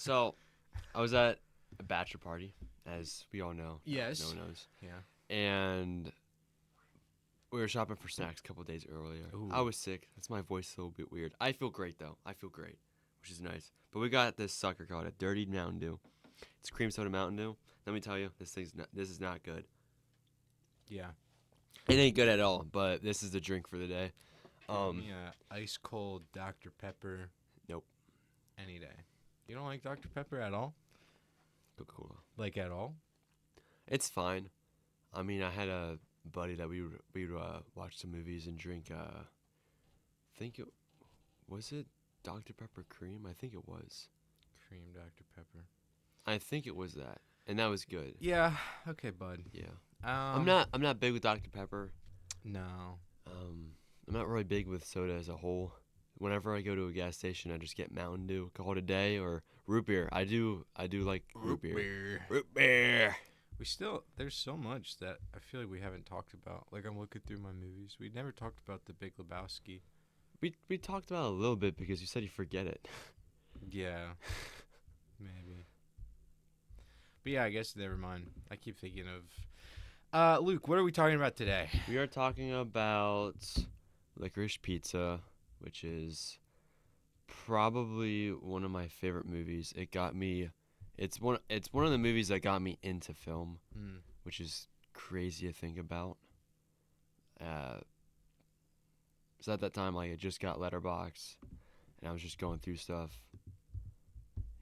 So, I was at a bachelor party, as we all know. Yes. No one knows. Yeah. And we were shopping for snacks a couple days earlier. Ooh. I was sick. That's my voice a little bit weird. I feel great, though. I feel great, which is nice. But we got this sucker called a Dirty Mountain Dew. It's cream soda Mountain Dew. Let me tell you, this is not good. Yeah. It ain't good at all, but this is the drink for the day. Give me a ice cold Dr. Pepper. Nope. Any day. You don't like Dr. Pepper at all? Coca-Cola. Like at all? It's fine. I mean, I had a buddy that we would watch some movies and drink. Think it was it Dr Pepper cream. I think it was. Cream Dr. Pepper. I think it was that, and that was good. Yeah. Okay, bud. Yeah. Um, I'm not big with Dr Pepper. No. I'm not really big with soda as a whole. Whenever I go to a gas station, I just get Mountain Dew, call it a day, or root beer. I do like root beer. Root beer. There's so much that I feel like we haven't talked about. Like, I'm looking through my movies. We never talked about The Big Lebowski. We talked about it a little bit because you said you forget it. Yeah. Maybe. But yeah, I guess never mind. I keep thinking of... Luke, what are we talking about today? We are talking about Licorice Pizza, which is probably one of my favorite movies. It got me. It's one of the movies that got me into film, which is crazy to think about. So at that time, like, I just got Letterboxd, and I was just going through stuff.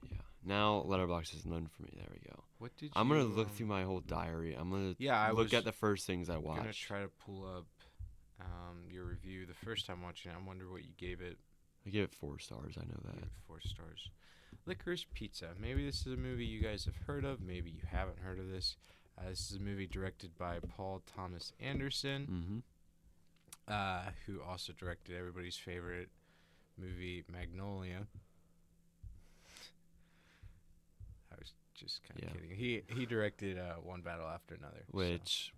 Yeah. Now Letterboxd is none for me. There we go. What did I'm gonna look through my whole diary. I'm gonna look at the first things I watched. I'm gonna try to pull up your review the first time watching it. I wonder what you gave it. I gave it 4 stars. I know that. You gave it 4 stars. Licorice Pizza. Maybe this is a movie you guys have heard of. Maybe you haven't heard of this. This is a movie directed by Paul Thomas Anderson, who also directed everybody's favorite movie, Magnolia. I was just kind of kidding. He directed One Battle After Another, which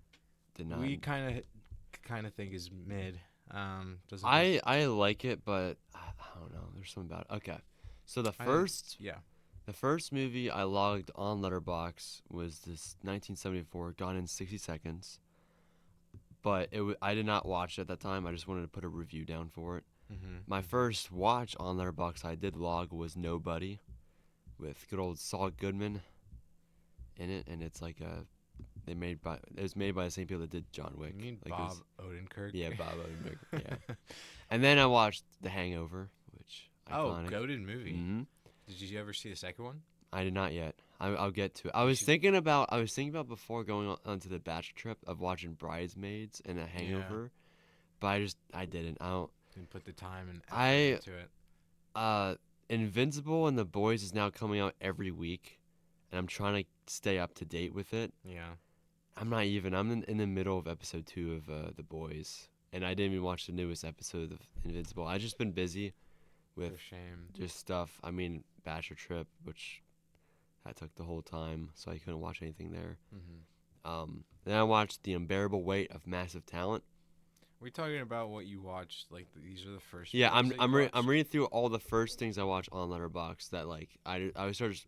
did not. We kind of think is mid. I like it, but I don't know. There's something about it. Okay, so the first movie I logged on Letterboxd was this 1974 Gone in 60 Seconds. But I did not watch it at that time. I just wanted to put a review down for it. My first watch on Letterboxd I did log was Nobody, with good old Saul Goodman in it, and it's like it was made by the same people that did John Wick. You mean like Bob Odenkirk? Yeah, Bob Odenkirk. Yeah. And then I watched The Hangover, which iconic. Goated movie. Mm-hmm. Did you ever see the second one? I did not yet. I'll get to it. I was thinking about before going onto the bachelor trip of watching Bridesmaids and A Hangover, but I didn't. Didn't put the time and effort into it. Invincible and The Boys is now coming out every week, and I'm trying to stay up to date with it. Yeah. I'm in the middle of episode 2 of The Boys, and I didn't even watch the newest episode of Invincible. I've just been busy with just stuff. I mean, bachelor trip, which that took the whole time, so I couldn't watch anything there. Then I watched The Unbearable Weight of Massive Talent. Are we talking about what you watched? Like, these are the first. Yeah, I'm reading through all the first things I watched on Letterboxd that, like, I started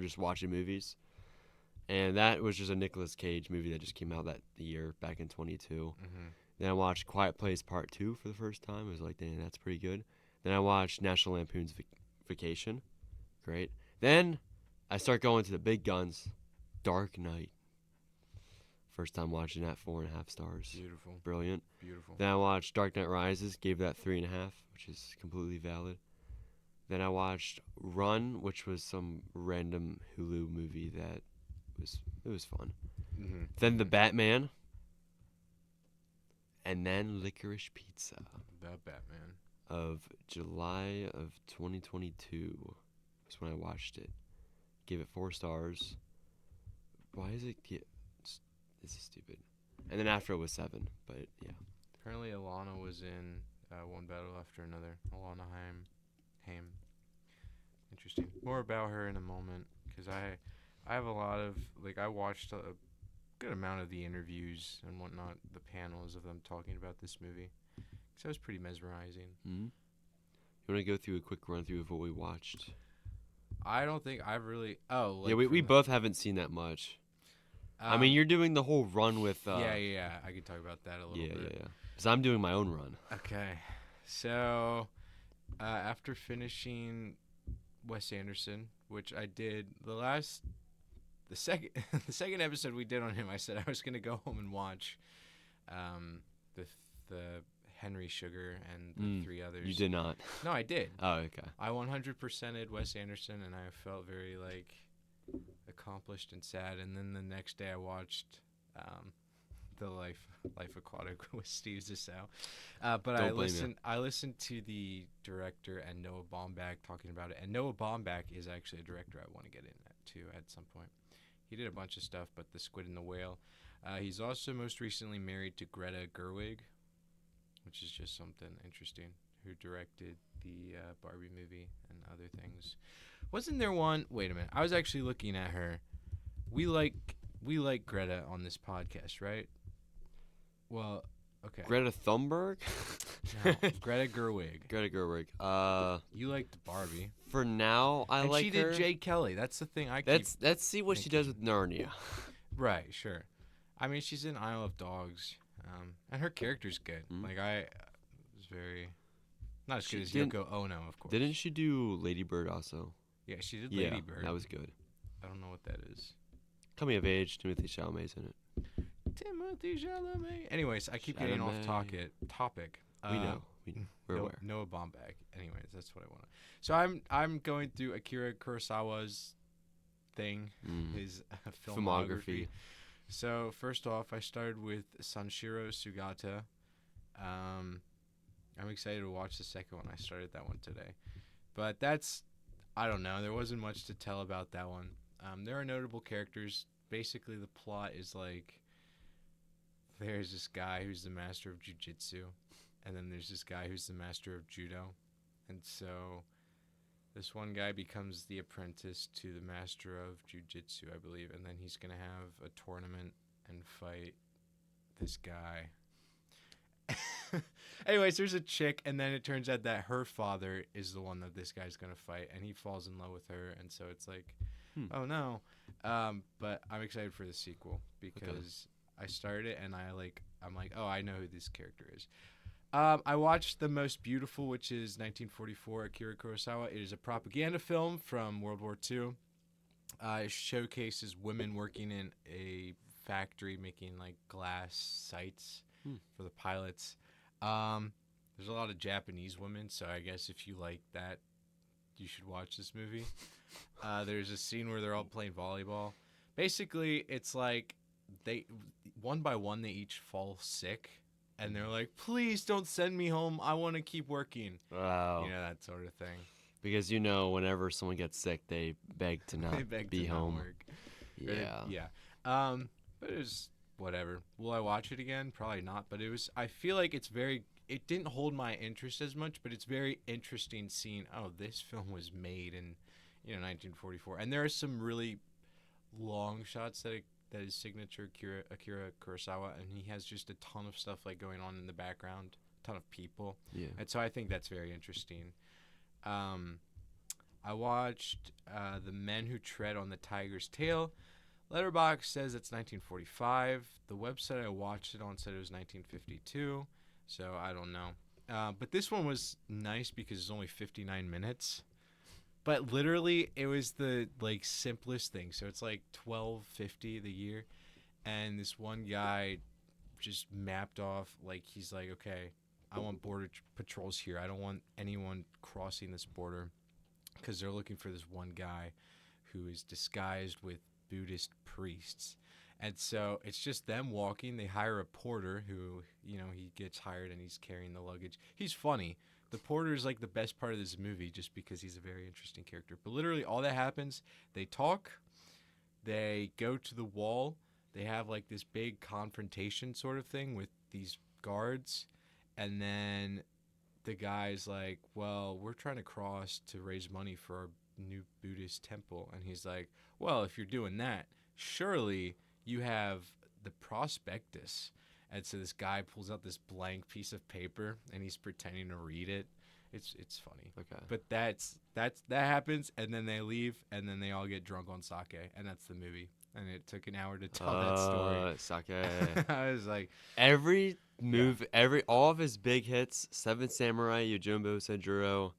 just watching movies, and that was just a Nicolas Cage movie that just came out that year back in 22. Then I watched Quiet Place Part 2 for the first time. I was like, dang, that's pretty good. Then I watched National Lampoon's Vacation. Great. Then I start going to the big guns. Dark Knight. First time watching that, 4.5 stars. Beautiful. Brilliant. Beautiful. Then I watched Dark Knight Rises, gave that 3.5, which is completely valid. Then I watched Run, which was some random Hulu movie that was fun. Then The Batman. And then Licorice Pizza. The Batman. Of July of 2022 was when I watched it. Gave it 4 stars. Why is it... This is stupid. And then after it was 7, but yeah. Apparently Alana was in One Battle After Another. Alana Haim. Interesting. More about her in a moment, because I have a lot of, like, I watched a good amount of the interviews and whatnot, the panels of them talking about this movie, because that was pretty mesmerizing. You want to go through a quick run through of what we watched? I don't think I've really. Oh, Yeah, like we both haven't seen that much. I mean, you're doing the whole run with. Yeah. I can talk about that a little bit. Yeah. Because I'm doing my own run. Okay, so after finishing Wes Anderson, which I did the second the second episode we did on him, I said I was gonna go home and watch the Henry Sugar and the three others. You did not. No, I did. Oh, okay. I 100%ed Wes Anderson, and I felt very like accomplished and sad. And then the next day, I watched the Life Aquatic with Steve Zissou. But I listened to the director and Noah Baumbach talking about it. And Noah Baumbach is actually a director I want to get in at some point. He did a bunch of stuff, but The Squid and the Whale. He's also most recently married to Greta Gerwig, which is just something interesting, who directed the Barbie movie and other things. Wasn't there one? Wait a minute. I was actually looking at her. We like Greta on this podcast, right? Well, okay. Greta Thunberg? No, Greta Gerwig. Greta Gerwig. You liked Barbie. For now, I like her. And she did Jay Kelly. That's the thing I keep. Let's see what she does with Narnia. Right, sure. I mean, she's in Isle of Dogs, and her character's good. Like I was very not as good as Yoko Ono, of course. Didn't she do Lady Bird also? Yeah, she did Lady Bird. That was good. I don't know what that is. Coming of Age, Timothy Chalamet's in it. Timothy Chalamet. Anyways, I keep getting off topic. We know. We're aware. Noah Baumbach. Anyways, that's what I want. So I'm going through Akira Kurosawa's thing, his filmography. So first off, I started with Sanshiro Sugata. I'm excited to watch the second one. I started that one today. But I don't know. There wasn't much to tell about that one. There are notable characters. Basically, the plot is like there's this guy who's the master of jiu-jitsu, and then there's this guy who's the master of judo. And so this one guy becomes the apprentice to the master of jiu-jitsu, I believe, and then he's going to have a tournament and fight this guy. Anyways, there's a chick, and then it turns out that her father is the one that this guy's going to fight, and he falls in love with her, and so it's like, oh no. But I'm excited for the sequel because I started it, and I'm like, oh, I know who this character is. I watched The Most Beautiful, which is 1944, Akira Kurosawa. It is a propaganda film from World War II. It showcases women working in a factory making like glass sights for the pilots. There's a lot of Japanese women, so I guess if you like that, you should watch this movie. There's a scene where they're all playing volleyball. Basically, it's like they one by one they each fall sick. And they're like, please don't send me home. I want to keep working. Wow. You know, that sort of thing. Because, whenever someone gets sick, they beg to not be home. Not work. Yeah. Yeah. But it was whatever. Will I watch it again? Probably not. But I feel like it didn't hold my interest as much, but it's very interesting seeing, oh, this film was made in, 1944. And there are some really long shots that is signature Akira Kurosawa, and he has just a ton of stuff like going on in the background, a ton of people. Yeah. And so I think that's very interesting. I watched The Men Who Tread on the Tiger's Tail. Letterboxd says it's 1945. The website I watched it on said it was 1952, so I don't know. But this one was nice because it's only 59 minutes. But literally, it was the simplest thing. So it's like $12.50 the year, and this one guy just mapped off he's like, okay, I want border patrols here. I don't want anyone crossing this border because they're looking for this one guy who is disguised with Buddhist priests. And so it's just them walking. They hire a porter who, he gets hired and he's carrying the luggage. He's funny. The porter is the best part of this movie just because he's a very interesting character. But literally all that happens, they talk, they go to the wall, they have this big confrontation sort of thing with these guards, and then the guy's like, well, we're trying to cross to raise money for our new Buddhist temple. And he's like, well, if you're doing that, surely you have the prospectus. And so this guy pulls out this blank piece of paper, and he's pretending to read it. It's funny. Okay. But that happens, and then they leave, and then they all get drunk on sake, and that's the movie. And it took an hour to tell that story. Sake. I was like, Every move, all of his big hits, Seven Samurai, Yojimbo, Senjuro,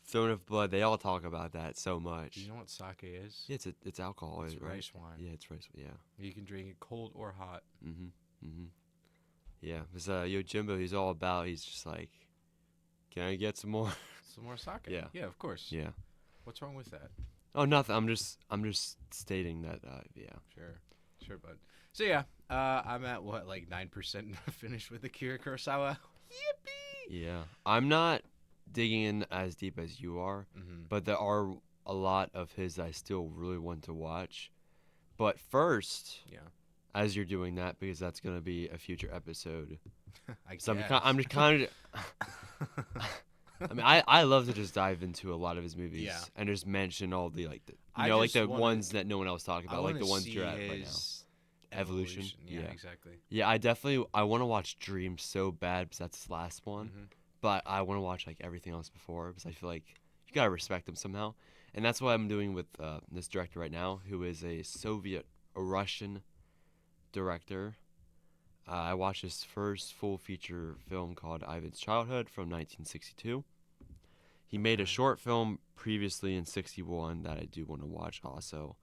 Throne of Blood, they all talk about that so much. do you know what sake is? Yeah, it's alcohol, It's right? rice wine. Yeah, it's rice. Yeah. You can drink it cold or hot. Yeah, because Yojimbo, he's just like, can I get some more? Some more sake. Yeah. Yeah, of course. Yeah. What's wrong with that? Oh, nothing. I'm just stating that. Yeah. Sure, bud. So yeah, I'm at what, like 9% finished with Akira Kurosawa. Yippee! Yeah. I'm not digging in as deep as you are, but there are a lot of his I still really want to watch. But first, as you're doing that, because that's gonna be a future episode. I So guess. I'm just kind of. I mean, I love to just dive into a lot of his movies and just mention all the ones that no one else talked about, like the ones you're at right now. Evolution. Yeah, exactly. Yeah, I want to watch Dream so bad because that's his last one, but I want to watch like everything else before because I feel like you gotta respect him somehow, and that's what I'm doing with this director right now, who is a Russian director. I watched his first full feature film called Ivan's Childhood from 1962. He made a short film previously in 61 that I do want to watch also.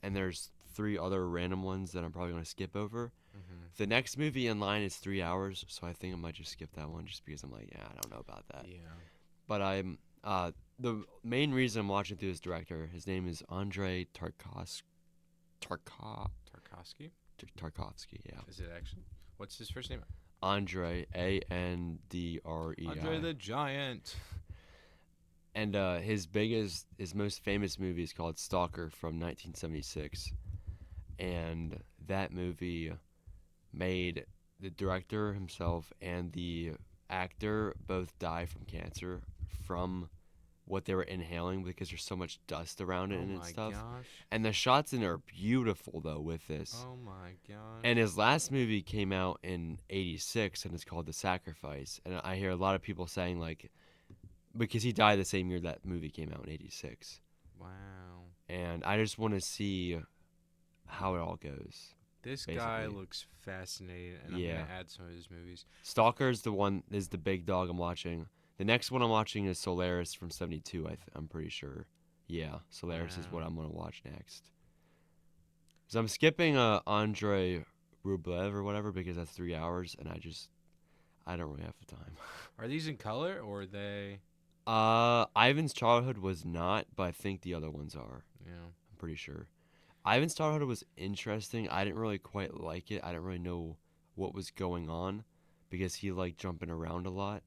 And there's 3 other random ones that I'm probably going to skip over. The next movie in line is 3 hours, so I think I might just skip that one just because I'm like, yeah, I don't know about that. Yeah. But the main reason I'm watching through this director, his name is Andrei Tarkovsky. Tarkovsky, yeah. Is it actually? What's his first name? Andrei, Andrei. Andre the Giant. And his most famous movie is called Stalker from 1976. And that movie made the director himself and the actor both die from cancer from what they were inhaling because there's so much dust around it and stuff. Gosh. And the shots in it are beautiful though with this. Oh my gosh. And his last movie came out in '86 and it's called The Sacrifice. And I hear a lot of people saying like because he died the same year that movie came out in '86. Wow. And I just want to see how it all goes. This guy looks fascinating, and I'm gonna add some of his movies. Stalker is the big dog I'm watching. The next one I'm watching is Solaris from '72. I'm pretty sure. Yeah, Solaris is what I'm gonna watch next. So I'm skipping Andrei Rublev or whatever because that's 3 hours, and I don't really have the time. Are these in color or are they? Ivan's Childhood was not, but I think the other ones are. Yeah, I'm pretty sure. Ivan's Childhood was interesting. I didn't really quite like it. I didn't really know what was going on because he liked jumping around a lot.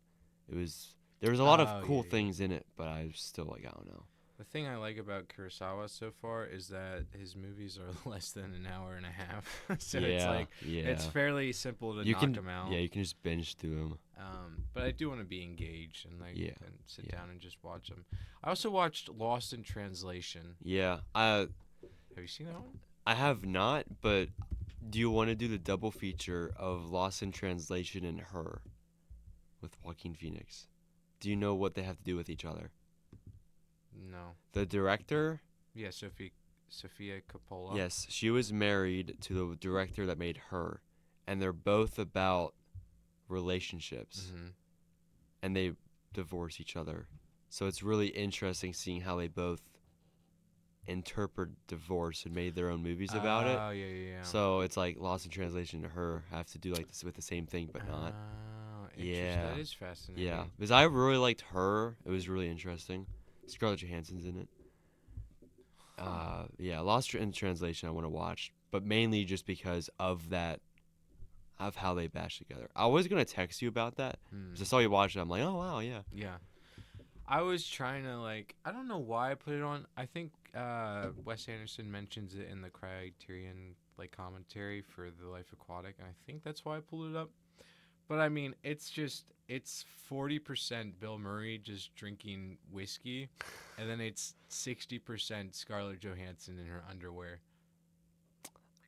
There was a lot of cool things in it, but I was still like, I don't know. The thing I like about Kurosawa so far is that his movies are less than an hour and a half. So it's like it's fairly simple to knock them out. Yeah, you can just binge through them. But I do want to be engaged and and sit down and just watch them. I also watched Lost in Translation. Yeah. Have you seen that one? I have not, but do you want to do the double feature of Lost in Translation and Her with Joaquin Phoenix? Do you know what they have to do with each other? No. The director? Yeah, Sofia Coppola. Yes, she was married to the director that made Her, and they're both about relationships, and they divorce each other. So it's really interesting seeing how they both interpret divorce and made their own movies about it. Oh, yeah. So it's like Lost in Translation to Her have to do like this with the same thing, but not. Yeah. That is fascinating. Yeah, because I really liked Her. It was really interesting. Scarlett Johansson's in it. Yeah, Lost in Translation I want to watch, but mainly just because of that, of how they bash together. I was going to text you about that. Because I saw you watch it. I'm like, oh, wow, yeah. Yeah. I was trying to, I don't know why I put it on. I think Wes Anderson mentions it in the Criterion, commentary for The Life Aquatic, and I think that's why I pulled it up. But, I mean, it's 40% Bill Murray just drinking whiskey, and then it's 60% Scarlett Johansson in her underwear.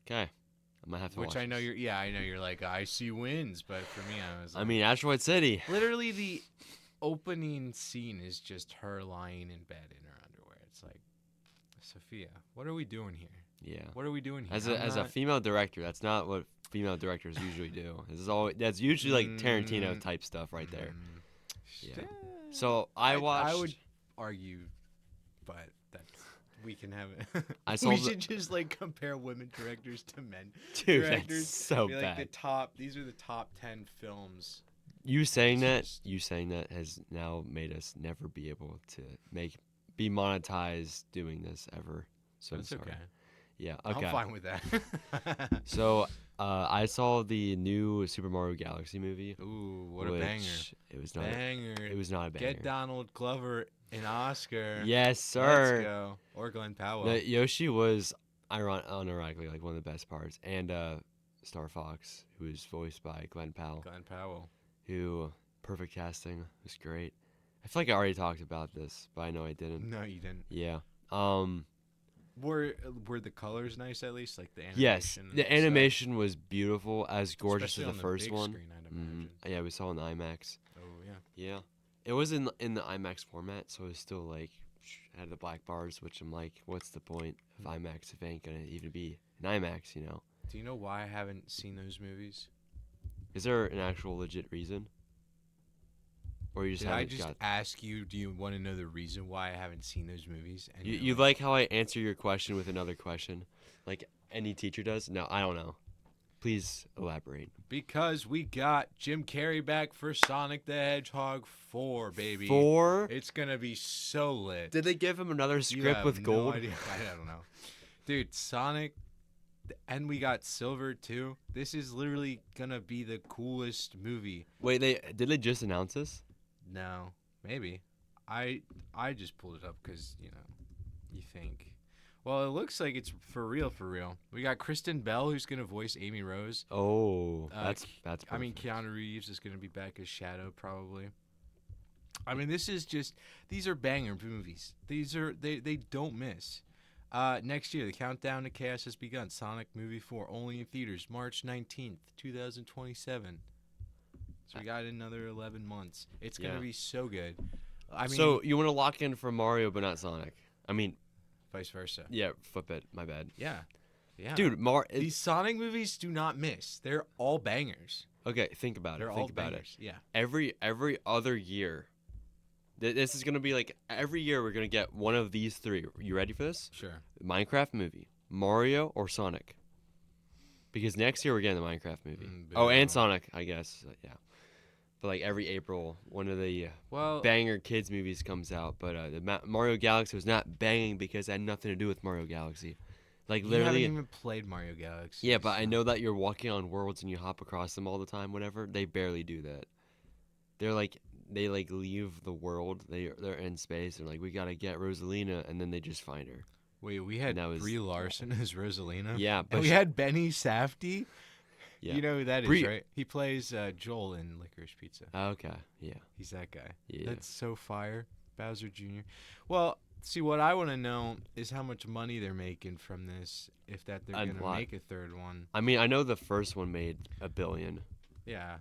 Okay. I might have to watch Which I know you're like, I see wins, but for me, I was like... I mean, Asteroid City. Literally opening scene is just her lying in bed in her underwear. It's like, Sophia, what are we doing here? Yeah. What are we doing here? As a female director, that's not what female directors usually do. That's usually like Tarantino type stuff right there. Yeah. So I watched. I would argue, but that's we can have it. I saw we should just like compare women directors to men Dude, directors. that's so Be like bad. the top. These are the top 10 films. You saying that has now made us never be able to be monetized doing this ever. So That's I'm sorry. okay. Yeah. Okay. I'm fine with that. So I saw the new Super Mario Galaxy movie. Ooh, what a banger! It was not. Banger. It was not a banger. Get Donald Glover an Oscar. Yes, sir. Let's go. Or Glenn Powell. No, Yoshi was unironically like one of the best parts, and Star Fox, who was voiced by Glenn Powell. Glenn Powell. Who perfect casting was great. I feel like I already talked about this, but I know I didn't. No, you didn't. Yeah. Were the colors nice at least, like the animation? Yes, the animation was beautiful, as gorgeous Especially as the first one. Screen, I'd imagine. Yeah, we saw it in IMAX. Oh yeah. Yeah, it was in the IMAX format, so it was still like had the black bars, which I'm like, what's the point of IMAX if it ain't gonna even be an IMAX, you know? Do you know why I haven't seen those movies? Is there an actual legit reason? Or you just Did haven't I just ask you, do you want to know the reason why I haven't seen those movies? And you like how I answer your question with another question? Like any teacher does? No, I don't know. Please elaborate. Because we got Jim Carrey back for Sonic the Hedgehog 4, baby. 4? It's going to be so lit. Did they give him another script with gold? No idea. I don't know. Dude, Sonic, and we got Silver too. This is literally going to be the coolest movie. Wait, did they just announce this? No, maybe. I just pulled it up because, you think. Well, it looks like it's for real, for real. We got Kristen Bell, who's going to voice Amy Rose. Oh, that's perfect. I mean, Keanu Reeves is going to be back as Shadow, probably. I mean, these are banger movies. They don't miss. Next year, the countdown to chaos has begun. Sonic Movie 4, only in theaters, March 19th, 2027. So we got another 11 months. It's going to be so good. I mean, so you want to lock in for Mario but not Sonic? I mean, vice versa. Yeah, flip it. My bad. Yeah. Dude, these Sonic movies do not miss. They're all bangers. Okay, think about They're it. all Think about bangers. it. Yeah. Every other year, this is going to be like every year we're going to get one of these three. You ready for this? Sure. Minecraft movie, Mario, or Sonic. Because next year we're getting the Minecraft movie. And Sonic, I guess. Yeah. But like every April, one of the banger kids movies comes out. But the Mario Galaxy was not banging because it had nothing to do with Mario Galaxy. Like literally, you haven't even played Mario Galaxy. Yeah, but I know that you're walking on worlds and you hop across them all the time. Whatever, they barely do that. They leave the world. They're in space and like we gotta get Rosalina, and then they just find her. Wait, we had Brie Larson as Rosalina. Yeah, but and we had Benny Safdie. Yeah. You know who that is, right? He plays Joel in Licorice Pizza. Okay, yeah. He's that guy. Yeah. That's so fire. Bowser Jr. Well, see, what I want to know is how much money they're making from this, if they're going to make a third one. I mean, I know the first one made $1 billion. Yeah.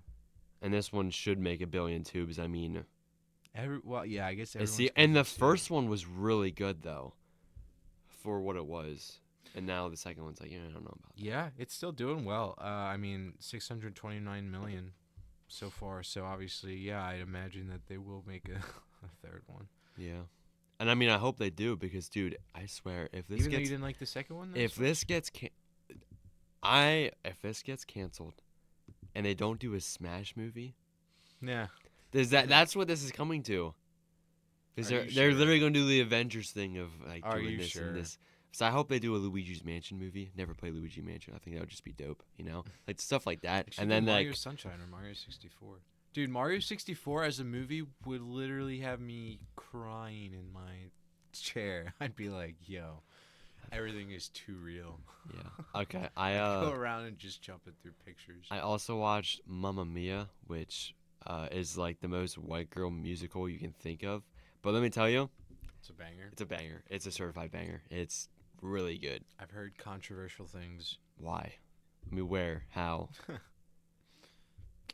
And this one should make $1 billion too, because I mean... I guess everyone's... And the first one was really good, though, for what it was. And now the second one's like, I don't know about that. Yeah, it's still doing well. I mean, $629 million so far. So obviously, I'd imagine that they will make a third one. Yeah, and I mean, I hope they do because, dude, I swear, if this Even though you didn't like the second one, if this gets canceled, and they don't do a Smash movie, that's what this is coming to. Because they're literally going to do the Avengers thing of like doing this and this. So I hope they do a Luigi's Mansion movie. Never played Luigi Mansion. I think that would just be dope, like stuff like that. And then Mario Sunshine or Mario 64. Dude, Mario 64 as a movie would literally have me crying in my chair. I'd be like, yo, everything is too real. Yeah. Okay. I go around and just jumping through pictures. I also watched Mamma Mia, which is like the most white girl musical you can think of. But let me tell you, it's a banger. It's a banger. It's a certified banger. It's really good. I've heard controversial things. Why? I mean, where? How?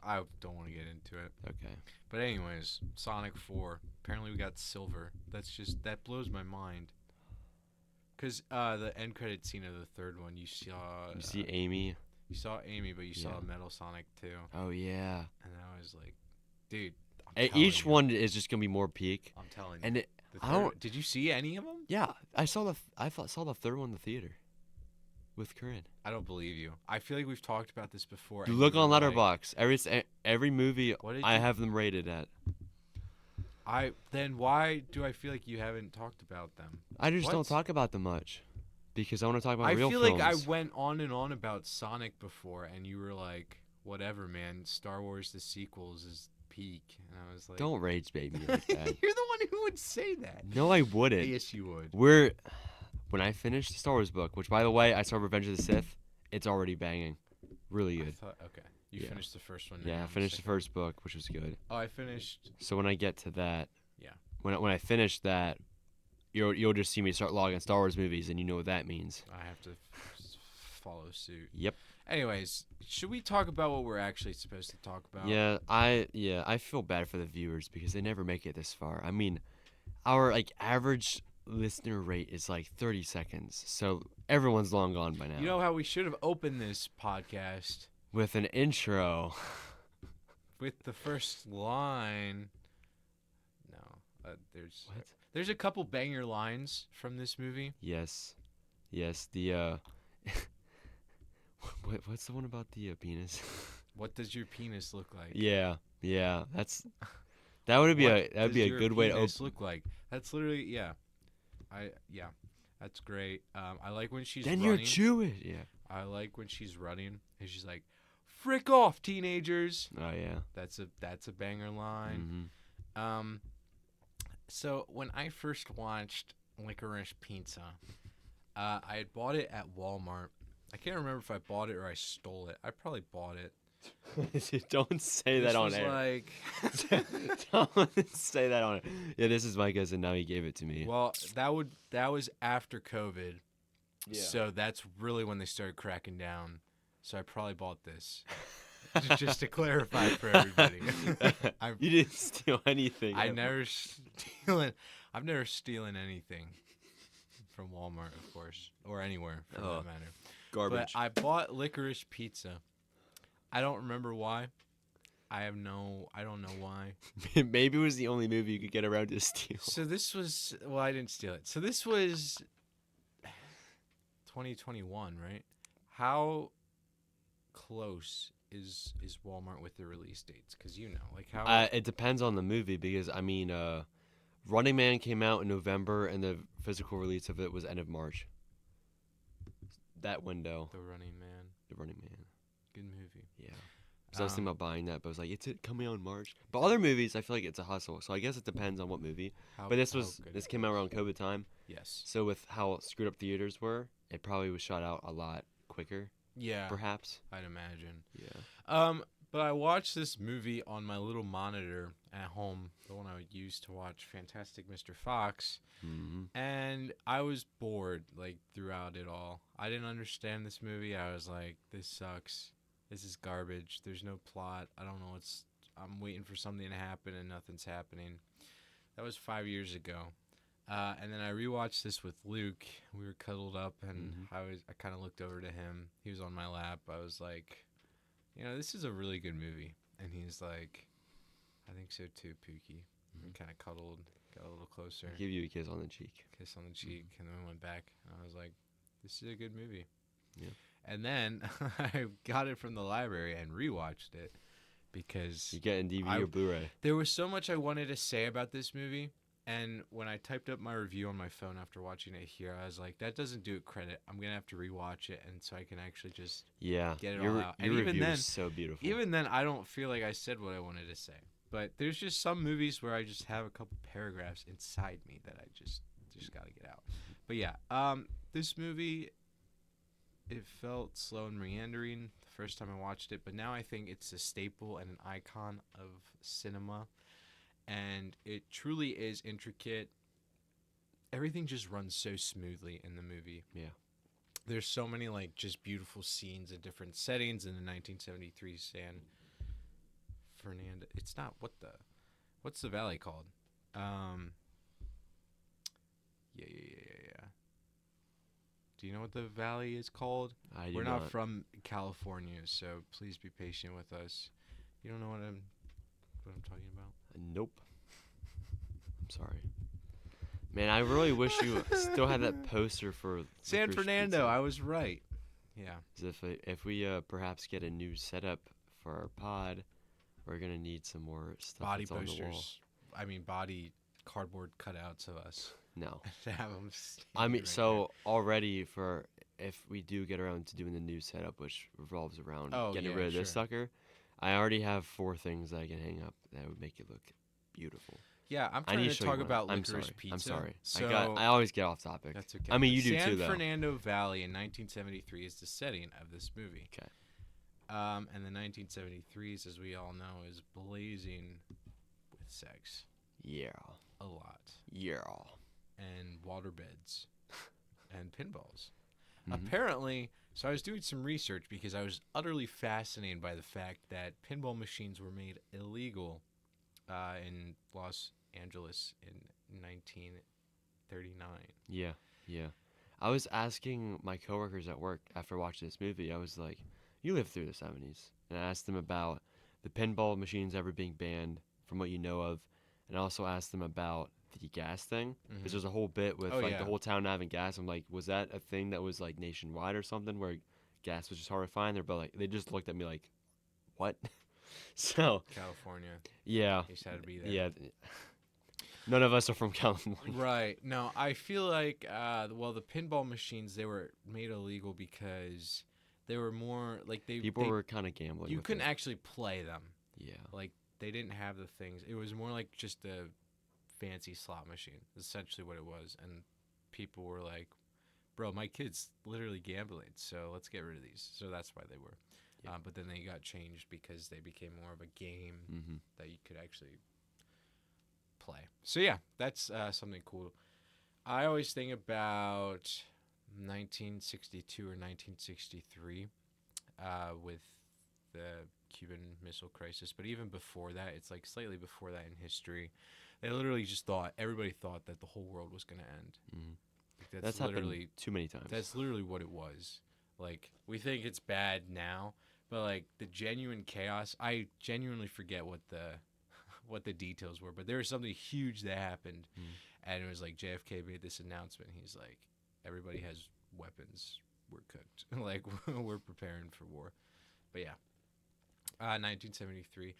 I don't want to get into it. Okay. But anyways, Sonic 4. Apparently we got silver. That blows my mind. Because the end credit scene of the third one, you saw... You see Amy? You saw Amy, but you saw Metal Sonic too. Oh, yeah. And I was like, dude, each one is just going to be more peak. I'm telling you. And did you see any of them? Yeah. I saw the third one in the theater with Corinne. I don't believe you. I feel like we've talked about this before. You look on Letterboxd. Every movie I have them rated at. Then why do I feel like you haven't talked about them? I just don't talk about them much because I want to talk about real films. I feel like I went on and on about Sonic before, and you were like, "Whatever, man. Star Wars: The Sequels is peak," and I was like, "Don't rage, baby." Like that. You're the one who would say that. No, I wouldn't. Yes, you would. When I finished the Star Wars book, which by the way, I saw Revenge of the Sith. It's already banging, really good. Okay. You finished the first one. Yeah, I finished the first book, which was good. Oh, I finished. So when I get to that, yeah. When I finish that, you'll just see me start logging Star Wars movies, and you know what that means. I have to follow suit. Yep. Anyways, should we talk about what we're actually supposed to talk about? Yeah, I feel bad for the viewers because they never make it this far. I mean, our average listener rate is 30 seconds, so everyone's long gone by now. You know how we should have opened this podcast with an intro. With the first line. No, there's a couple banger lines from this movie. Yes. The what's the one about the penis? What does your penis look like? Yeah. That would be a good way to open. Look like. That's literally That's great. I like when she's then running. You're Jewish. Yeah. I like when she's running and she's like, "Frick off, teenagers." Oh yeah. That's a banger line. Mm-hmm. So when I first watched Licorice Pizza, I had bought it at Walmart. I can't remember if I bought it or I stole it. I probably bought it. Don't say that on air. Don't say that on air. Yeah, this is my cousin. Now he gave it to me. Well, that was after COVID. Yeah. So that's really when they started cracking down. So I probably bought this. Just to clarify for everybody. You didn't steal anything. I've never stolen anything from Walmart, of course, or anywhere for that matter. Garbage. But I bought Licorice Pizza. I don't remember why. I don't know why. Maybe it was the only movie you could get around to steal. So this was, I didn't steal it. So this was 2021, right? How close is Walmart with the release dates? Because how. It depends on the movie because Running Man came out in November and the physical release of it was end of March. That window. The Running Man. Good movie. Yeah. So I was thinking about buying that, but I was like, it's coming out in March. But other movies, I feel like it's a hustle. So I guess it depends on what movie. But this came out around COVID time. Yes. So with how screwed up theaters were, it probably was shot out a lot quicker. Yeah. Perhaps. I'd imagine. Yeah. But I watched this movie on my little monitor at home, the one I would use to watch Fantastic Mr. Fox, and I was bored throughout it all. I didn't understand this movie. I was like, this sucks. This is garbage. There's no plot. I don't know I'm waiting for something to happen and nothing's happening. That was 5 years ago. And then I rewatched this with Luke. We were cuddled up, and I kind of looked over to him. He was on my lap. I was like, this is a really good movie. And he's like, I think so too, Pookie. We kind of cuddled, got a little closer. Give you a kiss on the cheek. And then we went back. And I was like, this is a good movie. Yeah. And then I got it from the library and rewatched it because... You get in DVD or Blu-ray. There was so much I wanted to say about this movie. And when I typed up my review on my phone after watching it here, I was like, that doesn't do it credit. I'm going to have to rewatch it, and so I can actually just get it all out. And your review is so beautiful. Even then, I don't feel like I said what I wanted to say. But there's just some movies where I just have a couple paragraphs inside me that I just got to get out. But yeah, this movie, it felt slow and meandering the first time I watched it, but now I think it's a staple and an icon of cinema. And it truly is intricate. Everything just runs so smoothly in the movie. Yeah. There's so many just beautiful scenes in different settings in the 1973 Fernando. It's not what's the valley called? Yeah. Do you know what the valley is called? I do We're not. not from California, so please be patient with us. You don't know what I'm talking about? Nope. I'm sorry. Man, I really wish you still had that poster for San Licorice Fernando. Pizza. I was right. Yeah. 'Cause if we perhaps get a new setup for our pod, we're gonna need some more stuff Body that's on the wall. posters. I mean, body cardboard cutouts of us. No. To have them I mean, right so already for if we do get around to doing the new setup, which revolves around getting rid of this sucker, I already have 4 things that I can hang up that would make it look beautiful. Yeah, I'm I trying need to show you talk one. about I'm Licorice sorry. Pizza. I'm sorry. So I always get off topic. That's okay. I mean, you do San too, though. Fernando Valley in 1973 is the setting of this movie. Okay. And the 1973s, as we all know, is blazing with sex. Yeah. A lot. Yeah. And waterbeds. And pinballs. Mm-hmm. Apparently, so I was doing some research because I was utterly fascinated by the fact that pinball machines were made illegal in Los Angeles in 1939. Yeah. I was asking my coworkers at work after watching this movie, I was like, you lived through the 70s. And I asked them about the pinball machines ever being banned from what you know of. And I also asked them about the gas thing. Because there's a whole bit with the whole town not having gas. I'm like, was that a thing that was like nationwide or something where gas was just hard to find? They just looked at me like, what? So California. Yeah. You just had to be there. Yeah. None of us are from California. Right. No, I feel like, the pinball machines, they were made illegal because they were more like People were kind of gambling. You couldn't actually play them. Yeah. Like, they didn't have the things. It was more like just a fancy slot machine, essentially what it was. And people were like, bro, my kid's literally gambling, so let's get rid of these. So that's why they were. Yeah. But then they got changed because they became more of a game that you could actually play. So yeah, that's something cool. I always think about 1962 or 1963 with the Cuban Missile Crisis, but even before that, it's like slightly before that in history. They literally just everybody thought that the whole world was going to end. Like that's happened too many times. That's literally what it was. Like, we think it's bad now, but like the genuine chaos, I genuinely forget what the details were, but there was something huge that happened, and it was like JFK made this announcement. He's like, everybody has weapons. We're cooked. Like, we're preparing for war. But yeah, 1973.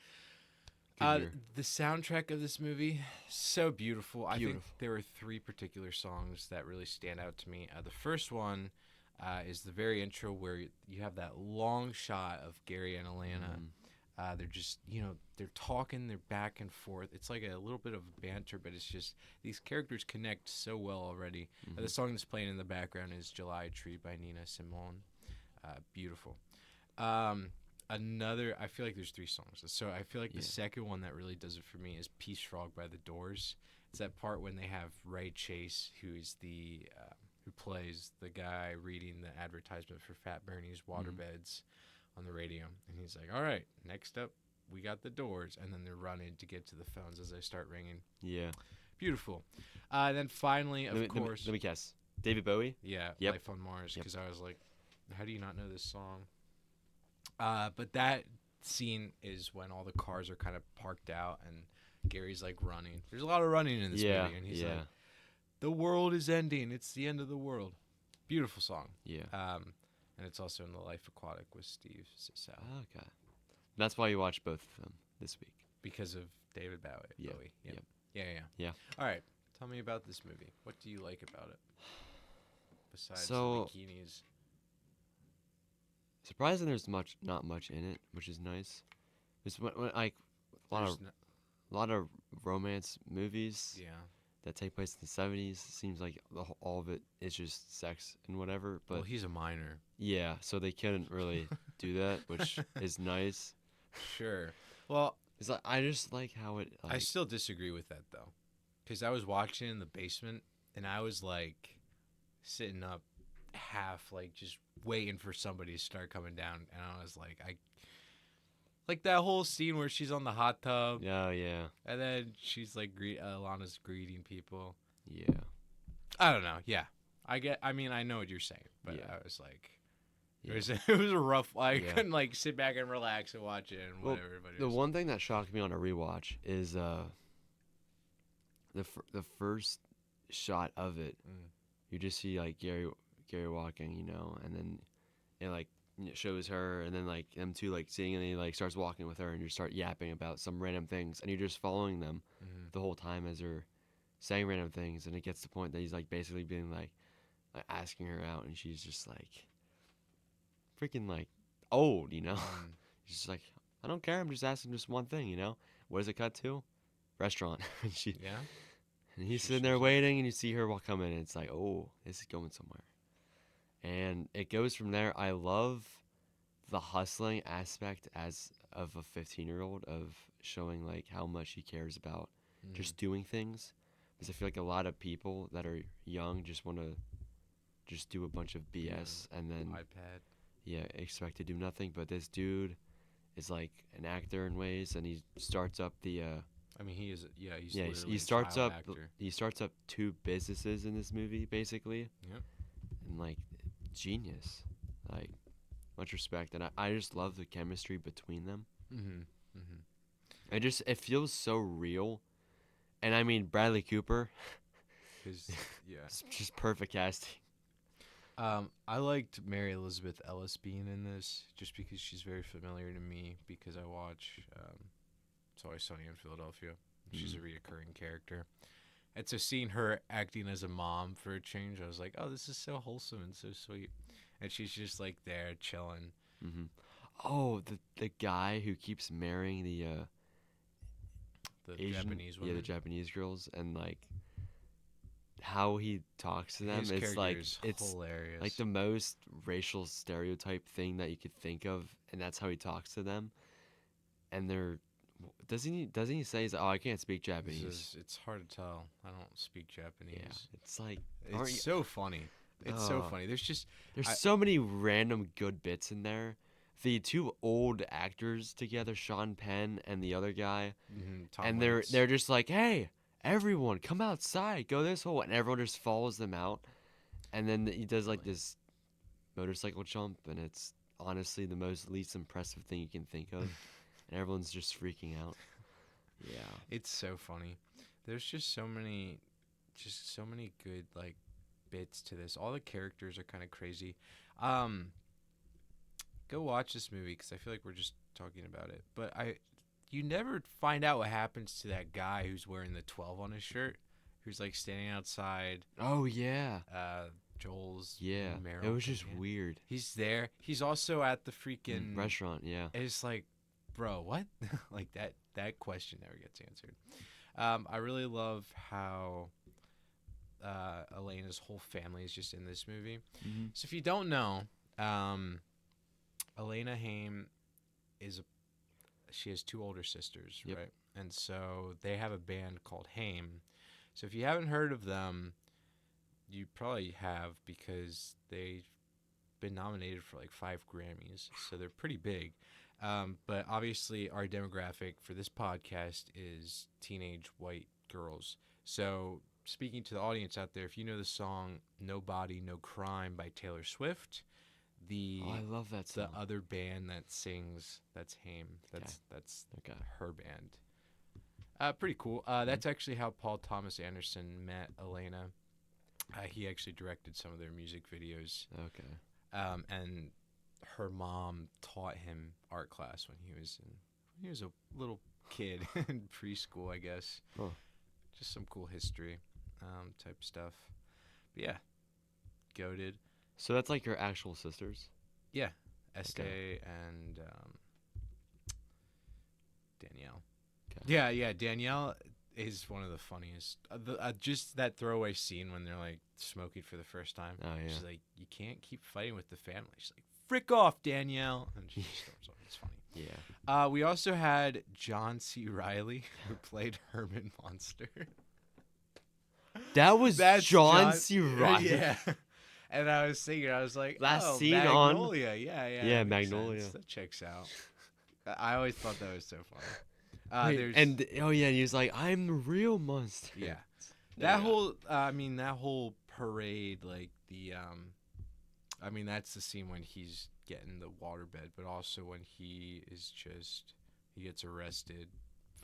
The soundtrack of this movie, so beautiful. I think there were 3 particular songs that really stand out to me. The first one is the very intro where you have that long shot of Gary and Alana. They're just, they're talking, they're back and forth. It's like a little bit of banter, but it's just these characters connect so well already. The song that's playing in the background is July Tree by Nina Simone. Beautiful. I feel like there's 3 songs. So I feel like the second one that really does it for me is Peace Frog by The Doors. It's that part when they have Ray Chase, who's who plays the guy reading the advertisement for Fat Bernie's Waterbeds on the radio. And he's like, all right, next up, we got The Doors. And then they're running to get to the phones as they start ringing. Yeah. Beautiful. Then finally, of course. Let me guess. David Bowie? Yeah, Life on Mars. Because I was like, how do you not know this song? But that scene is when all the cars are kind of parked out and Gary's like running. There's a lot of running in this movie. And he's like, the world is ending. It's the end of the world. Beautiful song. Yeah. And it's also in The Life Aquatic with Steve Zissou. Oh, okay. That's why you watched both of them this week. Because of David Bowie. Yeah. Yeah. All right. Tell me about this movie. What do you like about it? Besides the bikinis. Surprising there's not much in it, which is nice. There's like a lot of romance movies that take place in the 70s. Seems like all of it is just sex and whatever. But he's a minor. Yeah, so they couldn't really do that, which is nice. Sure. Well, it's like I just like how it. I still disagree with that though, because I was watching in the basement and I was like sitting up half, like just waiting for somebody to start coming down, and I was like, Like that whole scene where she's on the hot tub. Oh yeah. And then she's like, Alana's greeting people. Yeah. I don't know. Yeah. I mean, I know what you're saying, but Yeah. I was like, Yeah. it was a rough. I couldn't like sit back and relax and watch it and whatever. But the one thing that shocked me on a rewatch is the first shot of it. You just see like Gary walking, you know, and then it like it shows her, and then like them two like seeing, and he like starts walking with her, and you start yapping about some random things, and you're just following them the whole time as they're saying random things, and it gets to the point that he's like basically being like asking her out, and she's just like freaking like old, you know. She's just like, I don't care, I'm just asking just one thing, you know. What does it cut to? Restaurant. And and he's sitting there waiting, and you see her walk come in, and it's like, oh, this is going somewhere. And it goes from there. I love the hustling aspect of a 15-year-old, of showing like how much he cares about just doing things. Because I feel like a lot of people that are young just want to just do a bunch of BS and then iPad. Yeah, expect to do nothing. But this dude is like an actor in ways, and he starts up the. I mean, he is. Yeah, he starts up. He starts up 2 businesses in this movie, basically. Yep. And like, genius, like, much respect, and I just love the chemistry between them. It feels so real, and I mean Bradley Cooper. It's just perfect casting. I liked Mary Elizabeth Ellis being in this just because she's very familiar to me because I watch It's Always Sunny in Philadelphia. She's a reoccurring character. And so seeing her acting as a mom for a change, I was like, oh, this is so wholesome and so sweet. And she's just like there chilling. Oh, the guy who keeps marrying the Asian, Japanese women. Yeah, the Japanese girls, and like how he talks to them, it's like it's hilarious. Like the most racial stereotype thing that you could think of, and that's how he talks to them. And they're doesn't he say, oh, I can't speak Japanese? It's hard to tell. I don't speak Japanese. Yeah, it's like it's so funny. It's so funny. There's so many random good bits in there. The 2 old actors together, Sean Penn and the other guy, and they're just like, hey, everyone, come outside, go this way, and everyone just follows them out. And then he does like this motorcycle jump, and it's honestly the least impressive thing you can think of. And everyone's just freaking out. Yeah. It's so funny. There's just so many good like bits to this. All the characters are kind of crazy. Go watch this movie because I feel like we're just talking about it. But you never find out what happens to that guy who's wearing the 12 on his shirt, who's like standing outside. Oh yeah. Joel's. Yeah. It was just weird. He's there. He's also at the freaking restaurant. Yeah. It's like, bro, what? Like that question never gets answered. I really love how Elena's whole family is just in this movie. So if you don't know, Elena Haim she has 2 older sisters, right? And so they have a band called Haim. So if you haven't heard of them, you probably have because they've been nominated for like 5 Grammys. So they're pretty big. But obviously our demographic for this podcast is teenage white girls. So speaking to the audience out there, if you know the song No Body, No Crime by Taylor Swift, I love that song. The other band that sings, that's Haim. That's her band. Pretty cool. That's actually how Paul Thomas Anderson met Elena. He actually directed some of their music videos. Okay. And her mom taught him art class when he was a little kid in preschool, I guess. Huh. Just some cool history type stuff. But yeah, goated. So that's like your actual sisters? Yeah, Estee and Danielle. Okay. Yeah, Danielle is one of the funniest. Just that throwaway scene when they're like smoking for the first time. Oh yeah. She's like, you can't keep fighting with the family. She's like, frick off, Danielle, and she just storms off. It's funny. Yeah. We also had John C. Reilly, who played Herman Monster. That's John C. Reilly. Yeah. And I was thinking, I was like, last scene Magnolia. Yeah, yeah, Magnolia. That checks out. I always thought that was so funny. And he was like, "I'm the real monster." Yeah, that whole parade, like that's the scene when he's getting the waterbed, but also when he gets arrested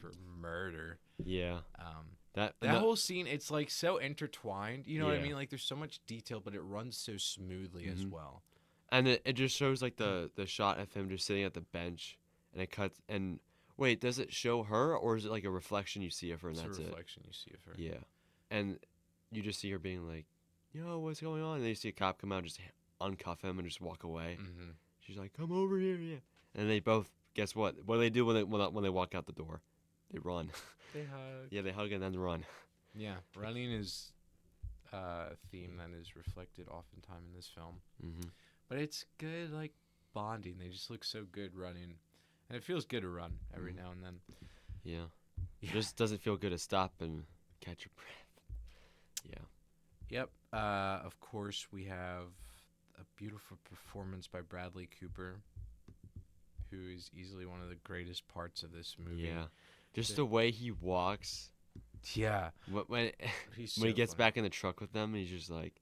for murder. Yeah. That whole scene, it's like so intertwined. You know what I mean? Like there's so much detail, but it runs so smoothly as well. And it just shows like the shot of him just sitting at the bench, and it cuts. And wait, does it show her, or is it like a reflection you see of her? And that's it. It's a reflection you see of her. Yeah, and you just see her being like, "Yo, what's going on?" And then you see a cop come out, and just uncuff him, and just walk away. Mm-hmm. She's like, "Come over here, yeah." And they both, guess what? What do they do when they walk out the door? They run. They hug. Yeah, they hug and then run. Yeah, running is a theme that is reflected oftentimes in this film. Mm-hmm. But it's good, like, bonding. They just look so good running. And it feels good to run every now and then. Yeah. It just doesn't feel good to stop and catch your breath. Yeah. Yep. Of course, we have a beautiful performance by Bradley Cooper, who is easily one of the greatest parts of this movie. Yeah. Just the way he walks. Yeah. When he gets back in the truck with them, and he's just like,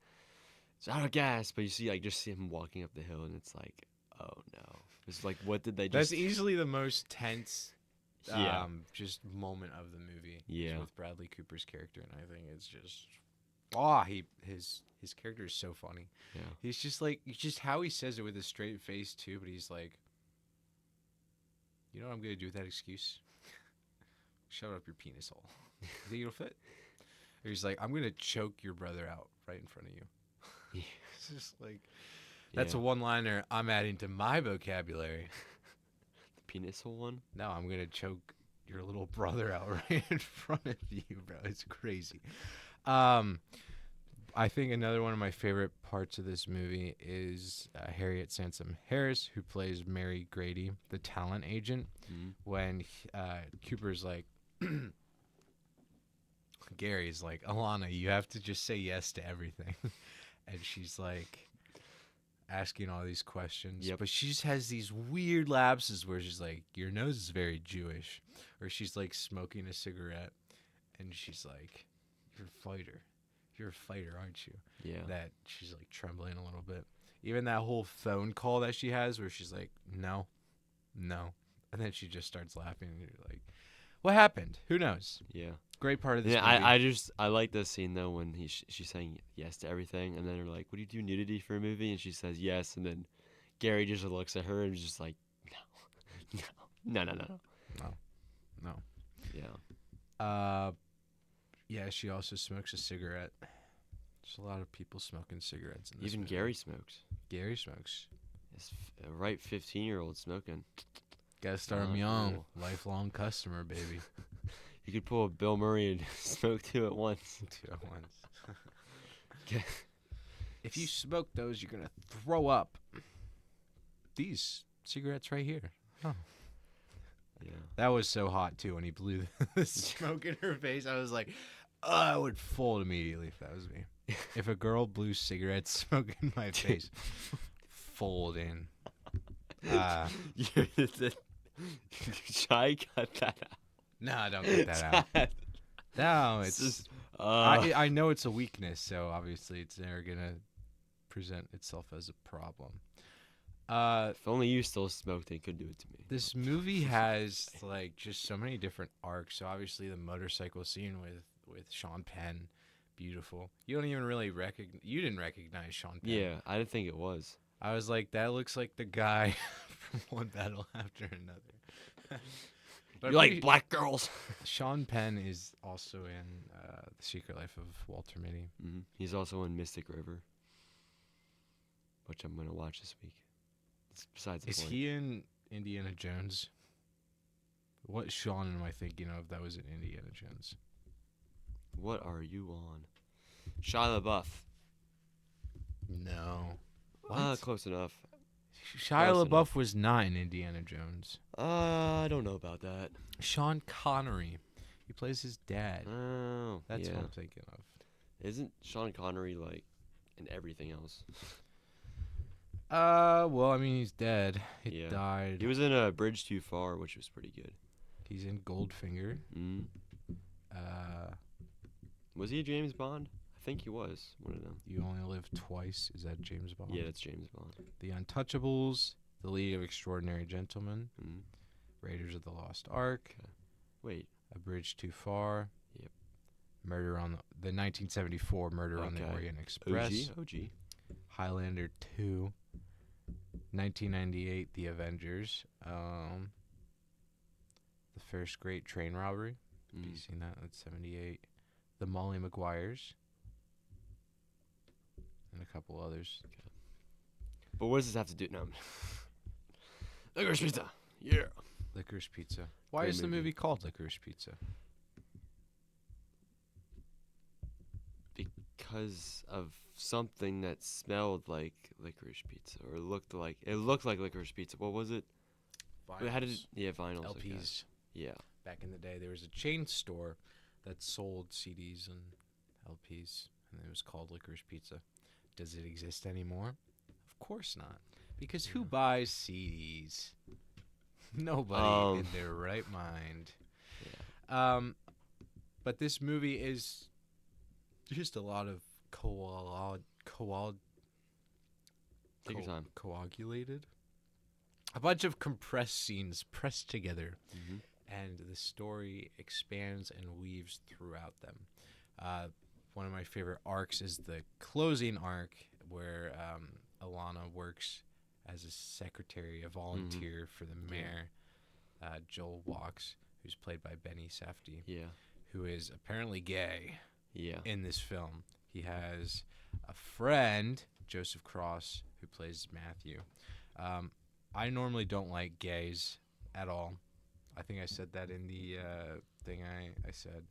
it's out of gas. But you see him walking up the hill, and it's like, oh no. It's like, what did they just... That's easily the most tense just moment of the movie. Yeah. With Bradley Cooper's character, and I think it's just... his character is so funny. Yeah. He's just like, how he says it with a straight face, too, but he's like, you know what I'm going to do with that excuse? Shove up your penis hole. You think it'll fit? Or he's like, I'm going to choke your brother out right in front of you. Yeah. It's just like, that's a one-liner I'm adding to my vocabulary. The penis hole one? No, I'm going to choke your little brother out right in front of you, bro. It's crazy. I think another one of my favorite parts of this movie is Harriet Sansom Harris, who plays Mary Grady, the talent agent. Mm-hmm. When Cooper's like, Gary's like, Alana, you have to just say yes to everything. And she's like asking all these questions. Yep. But she just has these weird lapses where she's like, your nose is very Jewish. Or she's like smoking a cigarette. And she's like, you're a fighter. You're a fighter, aren't you? Yeah. That she's like trembling a little bit. Even that whole phone call that she has where she's like, no. And then she just starts laughing. And you're like, what happened? Who knows? Yeah. Great part of this movie. I like this scene though when she's saying yes to everything, and then they're like, "Would you do nudity for a movie?" And she says yes, and then Gary just looks at her and is just like, no. Yeah. Yeah. She also smokes a cigarette. There's a lot of people smoking cigarettes in this Even movie. Gary smokes. Gary smokes. It's a right 15-year-old smoking. Gotta start him young. Cool. Lifelong customer, baby. You could pull a Bill Murray and smoke two at once. If you smoke those, you're going to throw up. These cigarettes right here. Oh. Yeah. That was so hot, too, when he blew the smoke in her face. I was like, I would fold immediately if that was me. If a girl blew cigarette smoke in my face, fold in. Shy, cut that out. No, don't cut that out. No, it's just, I know it's a weakness, so obviously it's never gonna present itself as a problem. If only you still smoked, they could do it to me. This movie has like just so many different arcs. So obviously the motorcycle scene with Sean Penn, beautiful. You don't even really you didn't recognize Sean Penn. Yeah, I didn't think it was. I was like, that looks like the guy from One Battle After Another. But you like black girls. Sean Penn is also in The Secret Life of Walter Mitty. Mm-hmm. He's also in Mystic River, which I'm going to watch this week. Besides the point. He in Indiana Jones? What Sean am I thinking of that was in Indiana Jones? What are you on? Shia LaBeouf. No. Close enough. Shia LaBeouf was not in Indiana Jones. I don't know about that. Sean Connery. He plays his dad. Oh, that's what I'm thinking of. Isn't Sean Connery like in everything else? Well, I mean, he's dead. He Yeah. died. He was in A Bridge Too Far, which was pretty good. He's in Goldfinger. Mm. Was he a James Bond? I think he was one of them. You Only Live Twice. Is that James Bond? Yeah, that's James Bond. The Untouchables. The League of Extraordinary Gentlemen. Mm. Raiders of the Lost Ark. Okay. Wait. A Bridge Too Far. Yep. Murder on the 1974 Murder on the Orient Express. OG. Highlander 2. 1998 The Avengers. The First Great Train Robbery. Have you seen that? That's 78. The Molly Maguires. And a couple others. Okay. But what does this have to do? No. Licorice Pizza. Yeah. Licorice Pizza. Why Great is the movie called Licorice Pizza? Because of something that smelled like licorice pizza, or looked like licorice pizza. What was it? Vinyls. How did it? Yeah, vinyls. LPs. Okay. Yeah. Back in the day, there was a chain store that sold CDs and LPs, and it was called Licorice Pizza. Does it exist anymore? Of course not. Because who buys CDs? Nobody in their right mind. Yeah. But this movie is just a lot of Take your time. coagulated. A bunch of compressed scenes pressed together, and the story expands and weaves throughout them. One of my favorite arcs is the closing arc, where Alana works as a secretary, a volunteer for the mayor, Joel Walks, who's played by Benny Safdie, who is apparently gay in this film. He has a friend, Joseph Cross, who plays Matthew. I normally don't like gays at all. I think I said that in the thing I said,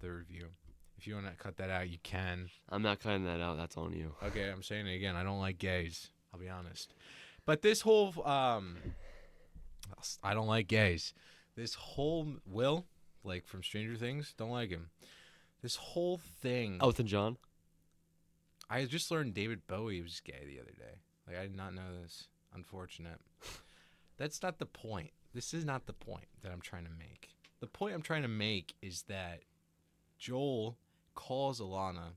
the review. If you want to cut that out, you can. I'm not cutting that out. That's on you. Okay, I'm saying it again. I don't like gays. I'll be honest. But this whole I don't like gays. This whole Will, like from Stranger Things, don't like him. This whole thing. Elton John. I just learned David Bowie was gay the other day. Like, I did not know this. Unfortunate. That's not the point. This is not the point that I'm trying to make. The point I'm trying to make is that Joel calls Alana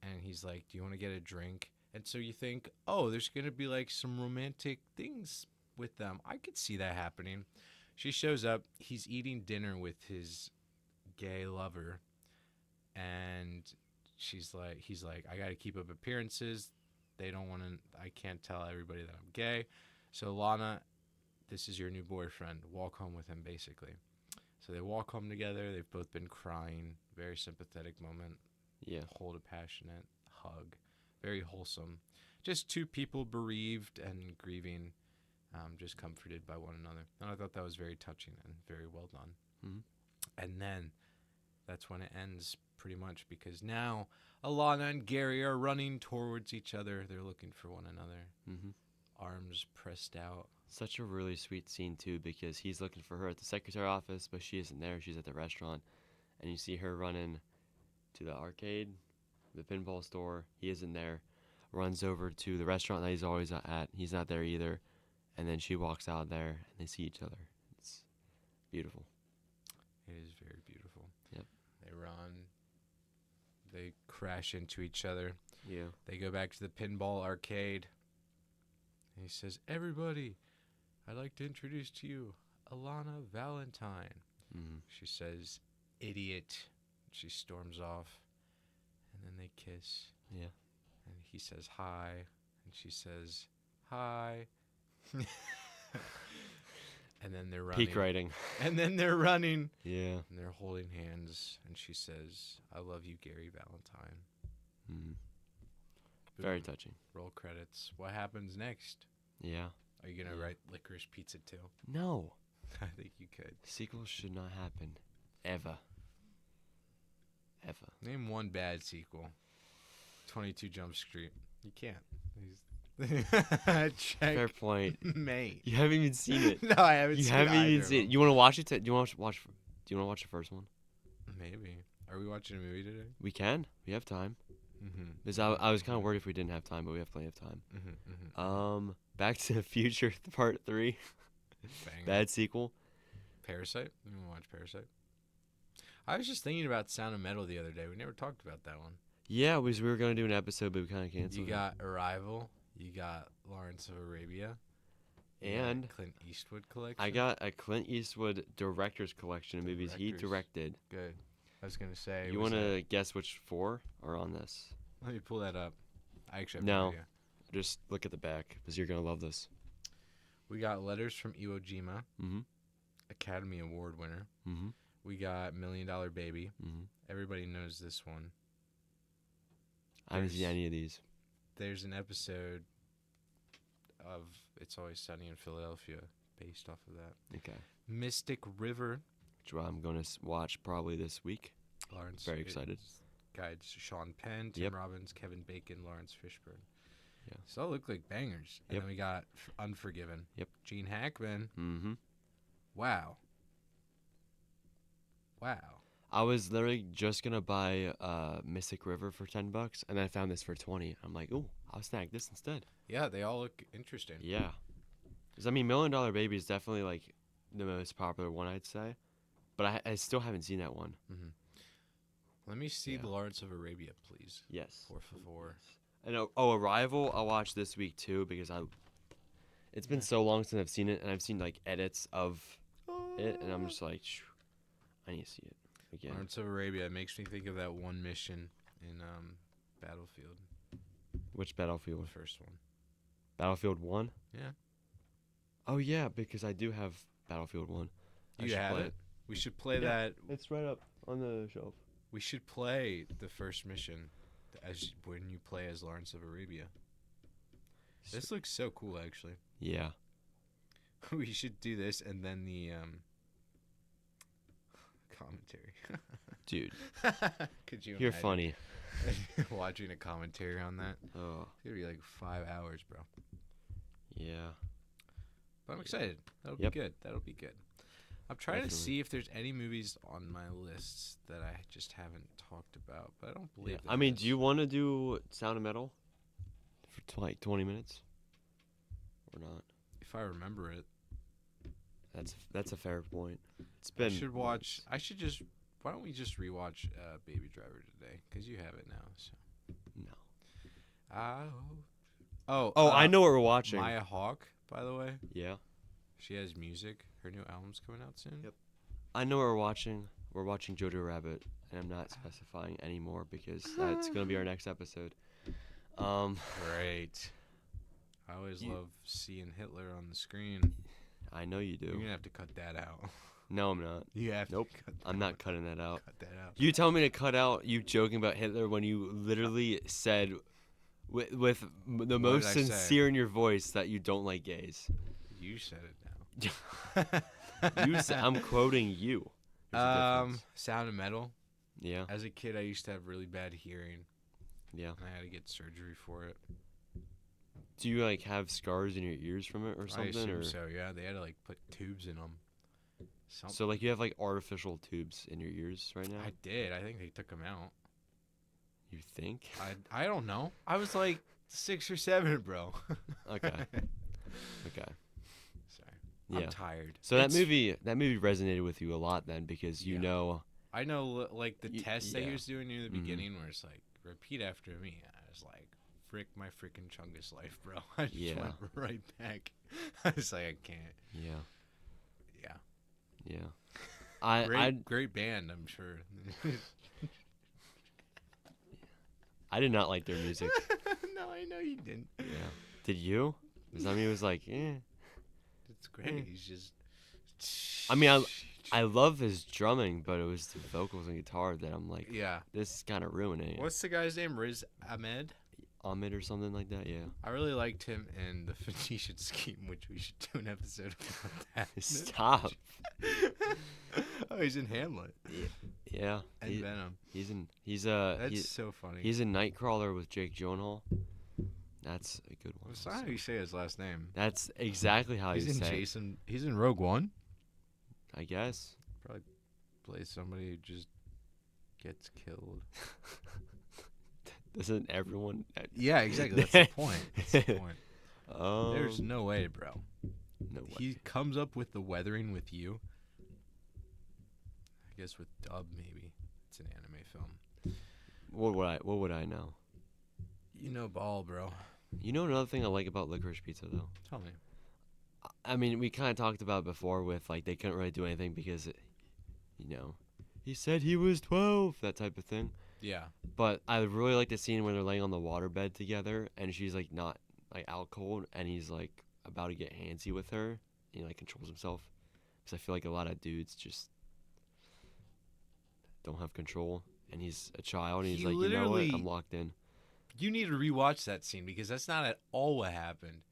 and he's like, do you want to get a drink? And so you think, oh, there's going to be like some romantic things with them. I could see that happening. She shows up. He's eating dinner with his gay lover. And he's like, I got to keep up appearances. They don't want to, I can't tell everybody that I'm gay. So Lana, this is your new boyfriend. Walk home with him, basically. So they walk home together. They've both been crying. Very sympathetic moment. Yeah. Hold a passionate hug. Very wholesome. Just two people bereaved and grieving, just comforted by one another. And I thought that was very touching and very well done. Mm-hmm. And then that's when it ends pretty much, because now Alana and Gary are running towards each other. They're looking for one another. Mm-hmm. Arms pressed out. Such a really sweet scene, too, because he's looking for her at the secretary office, but she isn't there. She's at the restaurant. And you see her running to the arcade, the pinball store. He isn't there. Runs over to the restaurant that he's always at. He's not there either. And then she walks out there, and they see each other. It's beautiful. It is very beautiful. Yep. They run. They crash into each other. Yeah. They go back to the pinball arcade. And he says, everybody, I'd like to introduce to you Alana Valentine. Mm-hmm. She says, idiot. She storms off. And then they kiss. Yeah. And he says, hi. And she says, hi. And then they're running. Peak writing. And then they're running. Yeah. And they're holding hands. And she says, I love you, Gary Valentine. Mm. Boom. Very touching. Roll credits. What happens next? Yeah. Are you going to write Licorice Pizza 2? No. I think you could. Sequels should not happen. Ever. Ever. Name one bad sequel. 22 Jump Street. You can't. Check. Fair point. Mate. You haven't even seen it. No, I haven't You seen haven't either even of seen it. them. You want to watch it? Do you want to watch? Do you want to watch the first one? Maybe. Are we watching a movie today? We can. We have time. Mm-hmm. Because I was kind of worried if we didn't have time, but we have plenty of time. Mm-hmm. Back to the Future Part 3. Banger. Bad sequel. Parasite? You want to watch Parasite? I was just thinking about Sound of Metal the other day. We never talked about that one. Yeah, we were going to do an episode, but we kind of canceled. You got Arrival. You got Lawrence of Arabia. And Clint Eastwood collection. I got a Clint Eastwood director's collection of movies he directed. Good. I was going to say. You want to guess which 4 are on this? Let me pull that up. I actually have no idea. Just look at the back because you're going to love this. We got Letters from Iwo Jima. Mm-hmm. Academy Award winner. Mm-hmm. We got $1 Million Baby. Mm-hmm. Everybody knows this one. I haven't seen any of these. There's an episode of It's Always Sunny in Philadelphia based off of that. Okay. Mystic River. Which I'm going to watch probably this week. Lawrence. Very excited. Guides Sean Penn, Tim Robbins, Kevin Bacon, Lawrence Fishburne. Yeah. So all look like bangers. And then we got Unforgiven. Yep. Gene Hackman. Mm-hmm. Wow. I was literally just going to buy Mystic River for $10, and I found this for $20. I'm like, ooh, I'll snag this instead. Yeah, they all look interesting. Yeah. Because, I mean, $1 Million Baby is definitely, like, the most popular one, I'd say. But I still haven't seen that one. Mm-hmm. Let me see the Lawrence of Arabia, please. Yes. Por favor. And Arrival, I'll watch this week, too, because it's been so long since I've seen it, and I've seen, like, edits of it, and I'm just like, I need to see it again. Lawrence of Arabia makes me think of that one mission in Battlefield. Which Battlefield? The first one. Battlefield 1? Yeah. Oh, yeah, because I do have Battlefield 1. You have it? We should play that. It's right up on the shelf. We should play the first mission when you play as Lawrence of Arabia. This looks so cool, actually. Yeah. We should do this and then the commentary. Dude. Could you You're imagine funny. watching a commentary on that? Oh. It's going to be like 5 hours, bro. Yeah. But I'm excited. That'll be good. I'm trying to see if there's any movies on my lists that I just haven't talked about, but I don't believe I mean, do you want to do Sound of Metal for like 20 minutes? Or not? If I remember it. That's a fair point. It's been. I should just. Why don't we just rewatch Baby Driver today? Because you have it now. So. No. I know what we're watching. Maya Hawke, by the way. Yeah. She has music. Her new album's coming out soon. Yep. I know what we're watching. We're watching Jojo Rabbit, and I'm not specifying anymore because that's going to be our next episode. Great. I always love seeing Hitler on the screen. I know you do. You're going to have to cut that out. No, I'm not. You have Nope. to cut that I'm not cutting that out. Cut that out. You tell me to cut out you joking about Hitler when you literally said with the most sincere in your voice that you don't like gays. You said it now. I'm quoting you. Sound of Metal. Yeah. As a kid, I used to have really bad hearing. Yeah. And I had to get surgery for it. Do you like have scars in your ears from it or something? I assume so. Yeah, they had to like put tubes in them. Something. So like you have like artificial tubes in your ears right now? I did. I think they took them out. You think? I don't know. I was like 6 or 7, bro. Okay. Sorry. Yeah. I'm tired. So that movie resonated with you a lot then because you know. I know like the test that he was doing near the beginning where it's like repeat after me. I was like, frick my freaking Chungus life, bro. I just went right back. I was like, I can't. Yeah. Great band, I'm sure. I did not like their music. No, I know you didn't. Yeah. Did you? Because I mean, it was like, It's great. He's just. I mean, I love his drumming, but it was the vocals and guitar that I'm like, this is kind of ruining it. What's the guy's name? Riz Ahmed? Ahmed or something like that, yeah. I really liked him in the Phoenician Scheme, which we should do an episode about that. Stop. Oh, he's in Hamlet. Yeah. And Venom. That's so funny. He's in Nightcrawler with Jake Gyllenhaal. That's a good one. That's not how you say his last name. That's exactly how you say it. He's in Rogue One. I guess. Probably plays somebody who just gets killed. Doesn't everyone? Yeah, exactly. That's the point. There's no way, bro. No way. He comes up with the weathering with you. I guess with dub, maybe. It's an anime film. What would I know? You know ball, bro. You know another thing I like about Licorice Pizza, though? Tell me. I mean, we kind of talked about it before with, like, they couldn't really do anything because, he said he was 12, that type of thing. Yeah. But I really like the scene when they're laying on the waterbed together, and she's, like, not, like, out cold, and he's, like, about to get handsy with her, and he, like, controls himself. Because I feel like a lot of dudes just don't have control, and he's a child, and he's like, you know what, I'm locked in. You need to rewatch that scene, because that's not at all what happened.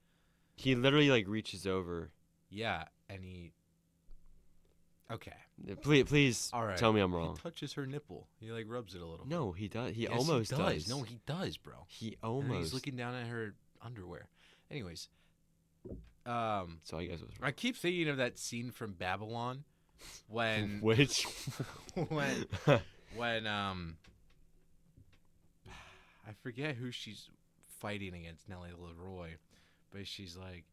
He literally, like, reaches over. Yeah, and he... Okay. Please all right. Tell me I'm wrong. He touches her nipple. He, like, rubs it a little bit. No, he does. He yes, almost he does. No, he does, bro. He almost. And he's looking down at her underwear. Anyways. So I guess it was wrong. I keep thinking of that scene from Babylon when... Which? when I forget who she's fighting against, Nellie Leroy, but she's like,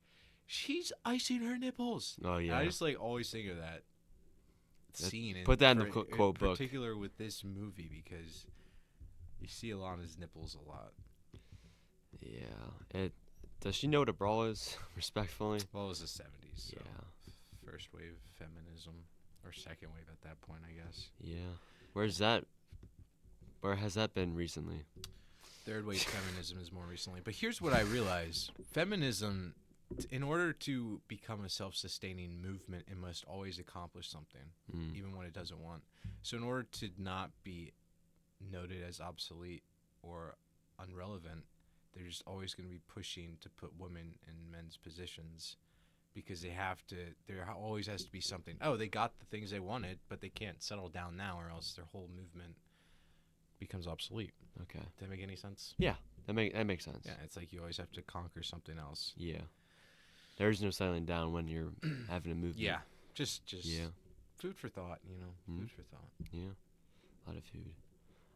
she's icing her nipples. Oh yeah. And I just like always think of that scene. Put that in the quote book. In particular with this movie, because you see Alana's nipples a lot. Yeah. Does she know what a brawl is? Respectfully. Well, it was the 70s. So yeah. First wave feminism, or second wave at that point, I guess. Yeah. Where has that been recently? Third wave feminism is more recently. But here's what I realize. Feminism, in order to become a self-sustaining movement, it must always accomplish something, even when it doesn't want. So in order to not be noted as obsolete or irrelevant, they're just always going to be pushing to put women in men's positions, because there always has to be something. Oh, they got the things they wanted, but they can't settle down now, or else their whole movement becomes obsolete. Okay. Does that make any sense? Yeah, that makes sense. Yeah, it's like you always have to conquer something else. Yeah. There's no settling down when you're having a movement. Yeah. Just food for thought, Food for thought. Yeah. A lot of food.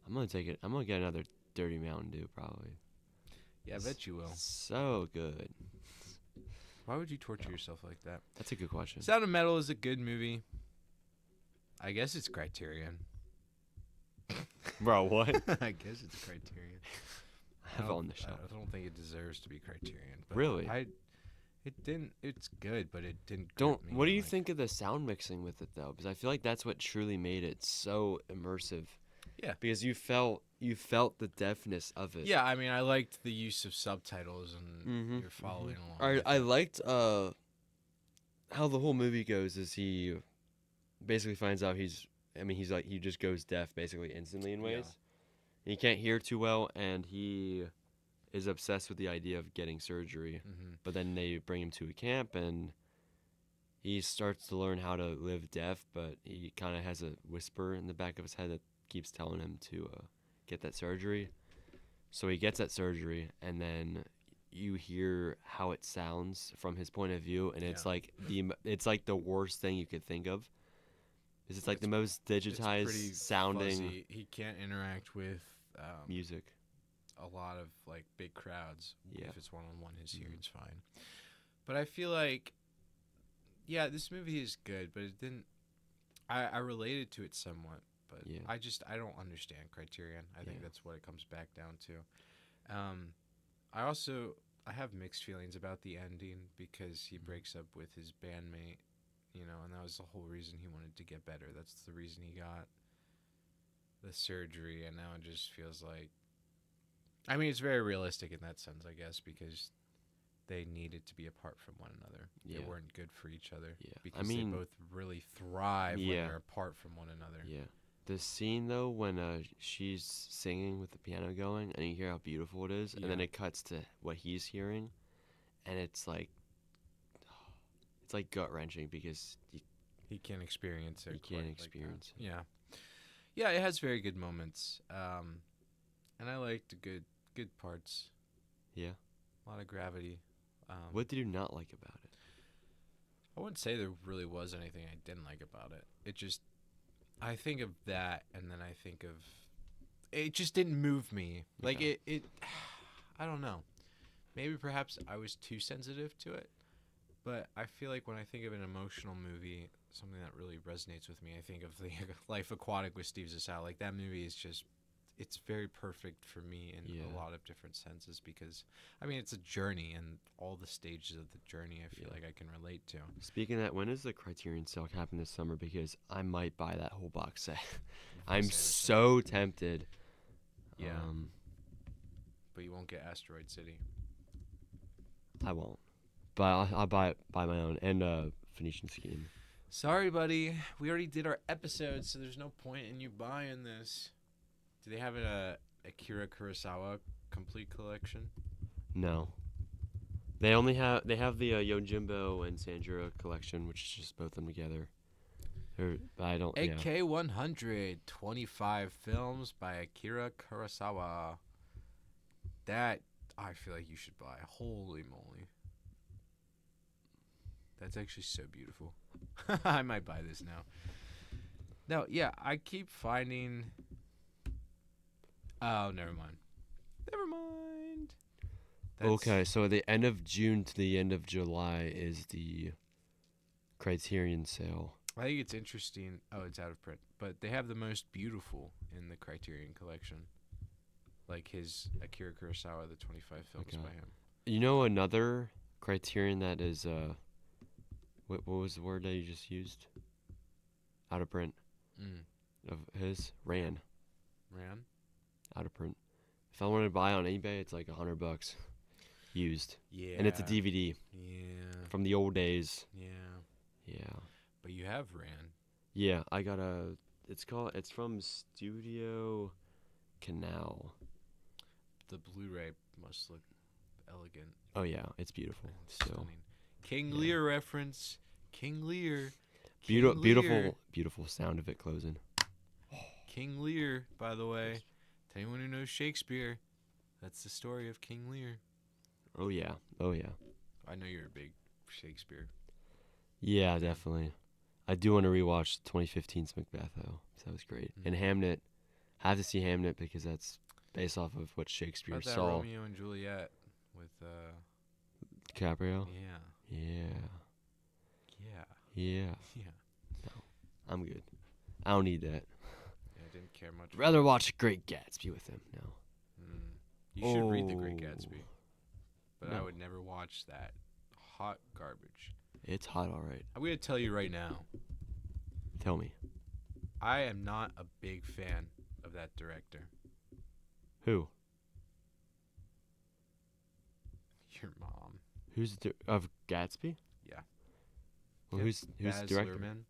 I'm gonna get another Dirty Mountain Dew probably. Yeah, I bet you will. So good. Why would you torture yourself like that? That's a good question. Sound of Metal is a good movie. I guess it's Criterion. Bro, what? I guess it's Criterion. I have it on the shelf. I don't think it deserves to be Criterion. But really? It's good, but it didn't. What do you think of the sound mixing with it though? Because I feel like that's what truly made it so immersive. Yeah. Because you felt the deftness of it. Yeah, I mean, I liked the use of subtitles and you're following along. I liked how the whole movie goes. Is he basically finds out he just goes deaf basically instantly in ways. Yeah. He can't hear too well, and he is obsessed with the idea of getting surgery. Mm-hmm. But then they bring him to a camp, and he starts to learn how to live deaf, but he kind of has a whisper in the back of his head that keeps telling him to get that surgery. So he gets that surgery, and then you hear how it sounds from his point of view, and it's like the worst thing you could think of. It's like the most digitized sounding. Fuzzy. He can't interact with music. A lot of like big crowds. Yeah. If it's one-on-one, his hearing's fine. But I feel like, this movie is good, but it didn't. I related to it somewhat. But I don't understand Criterion. I think that's what it comes back down to. I have mixed feelings about the ending, because he breaks up with his bandmate, and that was the whole reason he wanted to get better. That's the reason he got the surgery, and now it just feels like, I mean, it's very realistic in that sense, I guess, because they needed to be apart from one another. Yeah. They weren't good for each other. Yeah. Because they both really thrive when they're apart from one another. Yeah. The scene, though, when she's singing with the piano going, and you hear how beautiful it is, and then it cuts to what he's hearing, and it's like gut-wrenching, because he can't experience it. He can't experience it. Yeah. Yeah, it has very good moments. And I liked the good parts. Yeah. A lot of gravity. What did you not like about it? I wouldn't say there really was anything I didn't like about it. It just... I think of that, and then I think of... It just didn't move me. Like, it I don't know. maybe perhaps I was too sensitive to it. But I feel like when I think of an emotional movie, something that really resonates with me, I think of the Life Aquatic with Steve Zissou. Like that movie is just, it's very perfect for me in a lot of different senses because, I mean, it's a journey and all the stages of the journey I feel like I can relate to. Speaking of that, when is the Criterion sale happen this summer? Because I might buy that whole box set. I'm so tempted. Yeah. But you won't get Asteroid City. I won't. But I'll buy it by my own and Phoenician Scheme. Sorry, buddy. We already did our episode, so there's no point in you buying this. Do they have a Akira Kurosawa complete collection? No. They have the Yojimbo and Sanjuro collection, which is just both of them together. I don't. AK 100, 25 films by Akira Kurosawa. That I feel like you should buy. Holy moly. That's actually so beautiful. I might buy this now. No, yeah, I keep finding... Oh, never mind. Never mind. Okay, so the end of June to the end of July is the Criterion sale. I think it's interesting. Oh, it's out of print. But they have the most beautiful in the Criterion collection. Like his Akira Kurosawa, the 25 films by him. You know another Criterion that is... What was the word that you just used? Out of print. Of his? Ran. Out of print. If I wanted to buy on eBay, it's like $100 used. Yeah. And it's a DVD. Yeah. From the old days. Yeah. Yeah. But you have Ran. Yeah, I got it's from Studio Canal. The Blu-ray must look elegant. Oh yeah, it's beautiful. It's stunning. King Lear reference. King Lear. Beautiful sound of it closing. King Lear, by the way. To anyone who knows Shakespeare, that's the story of King Lear. Oh yeah. I know you're a big Shakespeare. Yeah, definitely. I do want to rewatch 2015's Macbeth though. So that was great. And Hamnet. I have to see Hamnet because that's based off of what Shakespeare About that saw. Romeo and Juliet with DiCaprio? Yeah. No, I'm good. I don't need that. Yeah, I didn't care much. Rather watch Great Gatsby with him. No. You should read The Great Gatsby. But I would never watch that. Hot garbage. It's hot, all right. I'm going to tell you right now. Tell me. I am not a big fan of that director. Who? Your mom. Who's of Gatsby? Yeah. Well, who's Baz director? Luhrmann.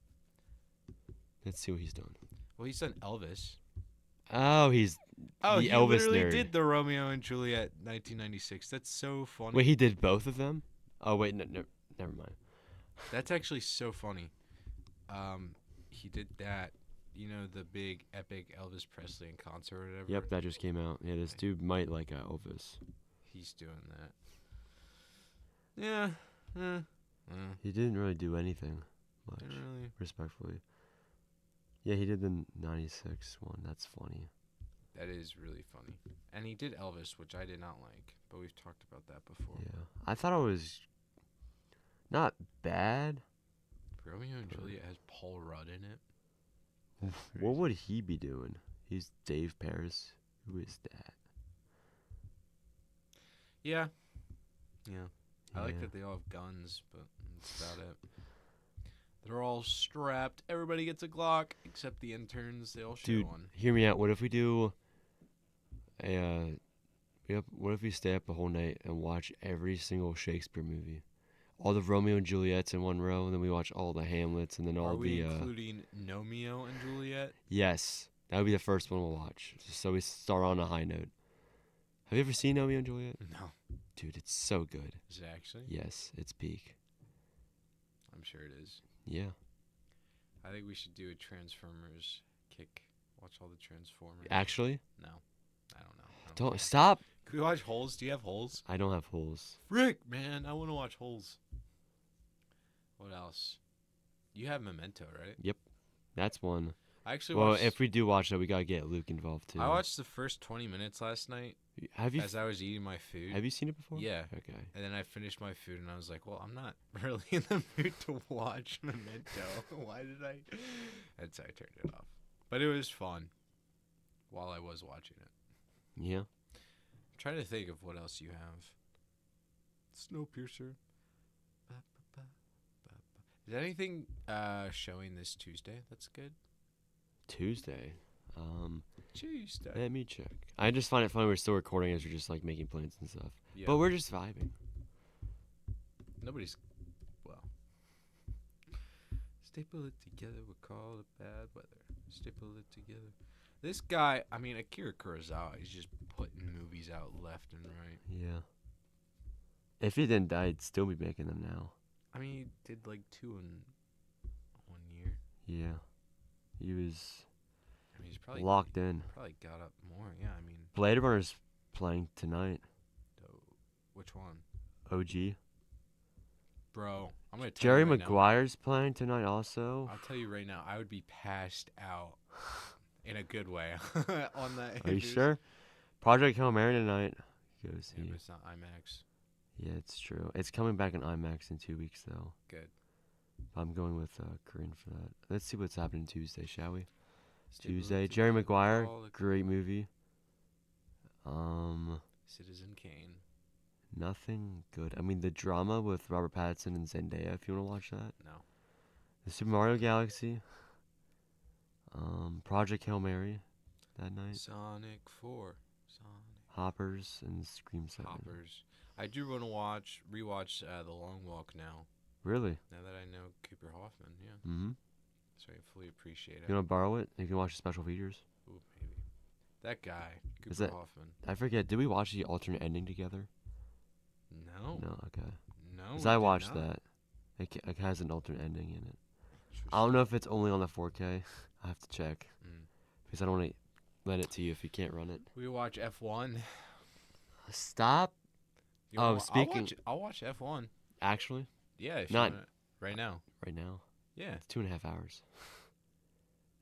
Let's see what he's done. Well, he's done Elvis. Oh, he's the he Elvis literally nerd. did the Romeo and Juliet 1996. That's so funny. Wait, he did both of them? Oh wait, no, never mind. That's actually so funny. He did that. You know, the big epic Elvis Presley in concert or whatever? Yep, that just came out. Yeah, this dude might like Elvis. He's doing that. Yeah. He didn't really do anything much, really. Respectfully. Yeah, he did the 96 one. That's funny. That is really funny. And he did Elvis, which I did not like, but we've talked about that before. Yeah. I thought it was not bad. Romeo and Juliet has Paul Rudd in it. What would he be doing? He's Dave Paris. Who is that? Yeah. I like that they all have guns, but that's about it. They're all strapped. Everybody gets a Glock, except the interns. They all share one. Hear me out. What if we do what if we stay up the whole night and watch every single Shakespeare movie? All the Romeo and Juliets in one row, and then we watch all the Hamlets, and then all the... Are we including Romeo and Juliet? Yes. That would be the first one we'll watch, just so we start on a high note. Have you ever seen Romeo and Juliet? No. Dude, it's so good. Is it actually? Yes, it's peak. I'm sure it is. Yeah. I think we should do a Transformers kick. Watch all the Transformers. Actually? No. I don't know. Don't stop. Can we watch Holes? Do you have Holes? I don't have Holes. Frick, man. I want to watch Holes. What else? You have Memento, right? Yep. That's one. I actually watched... if we do watch that, we got to get Luke involved, too. I watched the first 20 minutes last night, as I was eating my food. Have you seen it before? Yeah. Okay. And then I finished my food, and I was like, well, I'm not really in the mood to watch Memento. Why did I? And so I turned it off. But it was fun while I was watching it. Yeah. I'm trying to think of what else you have. Snowpiercer. Is there anything showing this Tuesday that's good? Tuesday. Tuesday. Let me check. I just find it funny we're still recording as we're just like making plans and stuff. Yeah. But we're just vibing. Nobody's. Well. Staple it together, we call it bad weather. Staple it together. This guy, I mean, Akira Kurosawa, he's just putting movies out left and right. Yeah. If he didn't die, he'd still be making them now. I mean, he did like 2 in 1 year. Yeah. He was He's probably locked in. Probably got up more, yeah, I mean. Blade Runner's playing tonight. Which one? OG. Bro, I'm going to tell Jerry you right Maguire's playing tonight also. I'll tell you right now, I would be passed out in a good way on that. Are you sure? Project Hail Mary tonight. Go see. Yeah, but it's not IMAX. Yeah, it's true. It's coming back in IMAX in 2 weeks, though. Good. I'm going with Korean for that. Let's see what's happening Tuesday, shall we? Staple Tuesday. it Jerry together, Maguire, call it great movie. Citizen Kane. Nothing good. I mean, the drama with Robert Pattinson and Zendaya, if you want to watch that. No. The Super Mario Galaxy. Project Hail Mary that night. Sonic 4. Sonic. Hoppers and Scream 7. Hoppers. I do want to rewatch The Long Walk now. Really? Now that I know Cooper Hoffman, yeah. Mm-hmm. So I fully appreciate it. You want to borrow it? You can watch the special features. Ooh, maybe. That guy, Is Cooper that- Hoffman. I forget. Did we watch the alternate ending together? No. No, okay. No. Because we I did watched not. that. It has an alternate ending in it. I don't know if it's only on the 4K. I have to check. Because I don't want to lend it to you if you can't run it. We watch F1. Stop. You speaking- I'll watch F1. Actually, Yeah, if Not- you wanna, right now. right now, Yeah. it's 2.5 hours.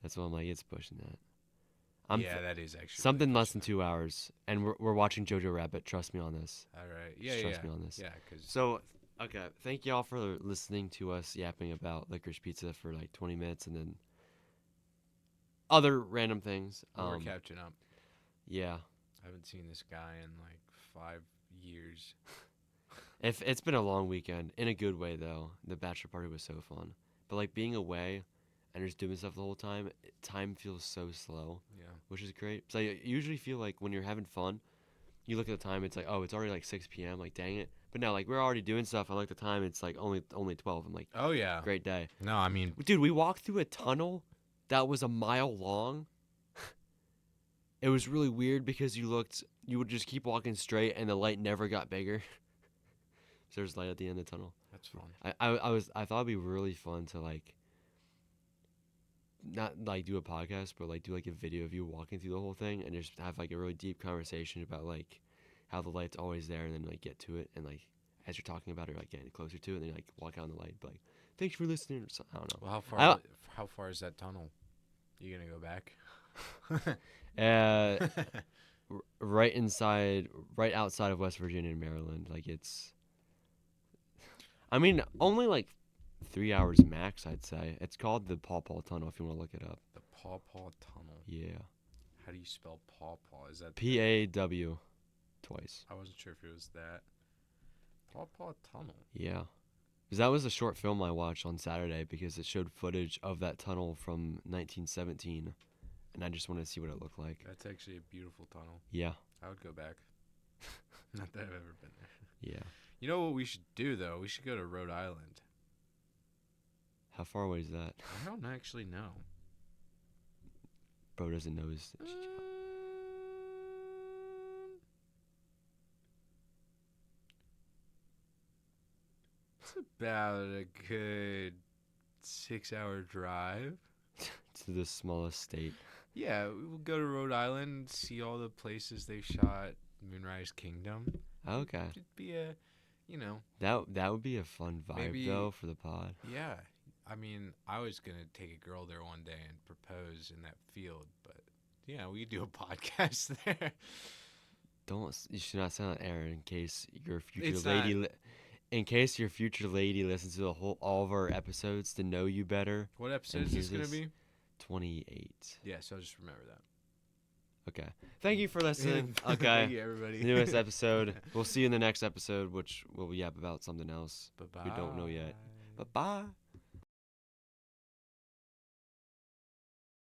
That's why I'm like, it's pushing that. Yeah, that is actually Something really less than 2 hours. And we're watching Jojo Rabbit. Trust me on this. All right. Just Yeah, trust me on this. Yeah, because So, okay. Thank y'all for listening to us yapping about Licorice Pizza for like 20 minutes and then other random things. we're catching up. Yeah. I haven't seen this guy in like 5 years. If it's been a long weekend, in a good way though. The bachelor party was so fun. But like being away and just doing stuff the whole time, time feels so slow. Yeah. Which is great. So I usually feel like when you're having fun, you look at the time, it's like, oh, it's already like 6 p.m. Like, dang it. But now, like, we're already doing stuff. I look at the time, it's like only 12. I'm like, Oh yeah. great day. No, I mean, Dude, we walked through a tunnel that was a mile long. It was really weird because you would just keep walking straight and the light never got bigger. So there's light at the end of the tunnel. that's fun. I thought it'd be really fun to like not like do a podcast, but like do like a video of you walking through the whole thing and just have like a really deep conversation about like how the light's always there and then like get to it and like as you're talking about it, like getting closer to it and then like walk out on the light, but like thanks for listening. Or something. I don't know. Well, how far is that tunnel? You gonna go back? Right outside of West Virginia and Maryland. Like it's, I mean, only like 3 hours max, I'd say. It's called the Paw Paw Tunnel if you want to look it up. The Paw Paw Tunnel. Yeah. How do you spell Paw Paw? Is that PAW twice. I wasn't sure if it was that. Paw Paw Tunnel. Yeah. Because that was a short film I watched on Saturday because it showed footage of that tunnel from 1917. And I just wanted to see what it looked like. That's actually a beautiful tunnel. Yeah. I would go back. Not that I've ever been there. Yeah. You know what we should do, though? We should go to Rhode Island. How far away is that? I don't actually know. Bro doesn't know his... It's about a good 6-hour drive. to the smallest state. Yeah, we will go to Rhode Island, see all the places they shot Moonrise Kingdom. Okay. It'd be a, That would be a fun vibe, Maybe- though, for the pod. yeah. I mean, I was going to take a girl there one day and propose in that field, but, yeah, we could do a podcast there. You should not sound air in case your future It's lady. not. In case your future lady listens to all of our episodes to know you better. What episode is this gonna be? 28. Yeah, so just remember that. Okay. Thank you for listening. Okay. Thank you, everybody. Newest episode. We'll see you in the next episode, which we'll yap about something else. Bye-bye. We don't know yet. Bye-bye.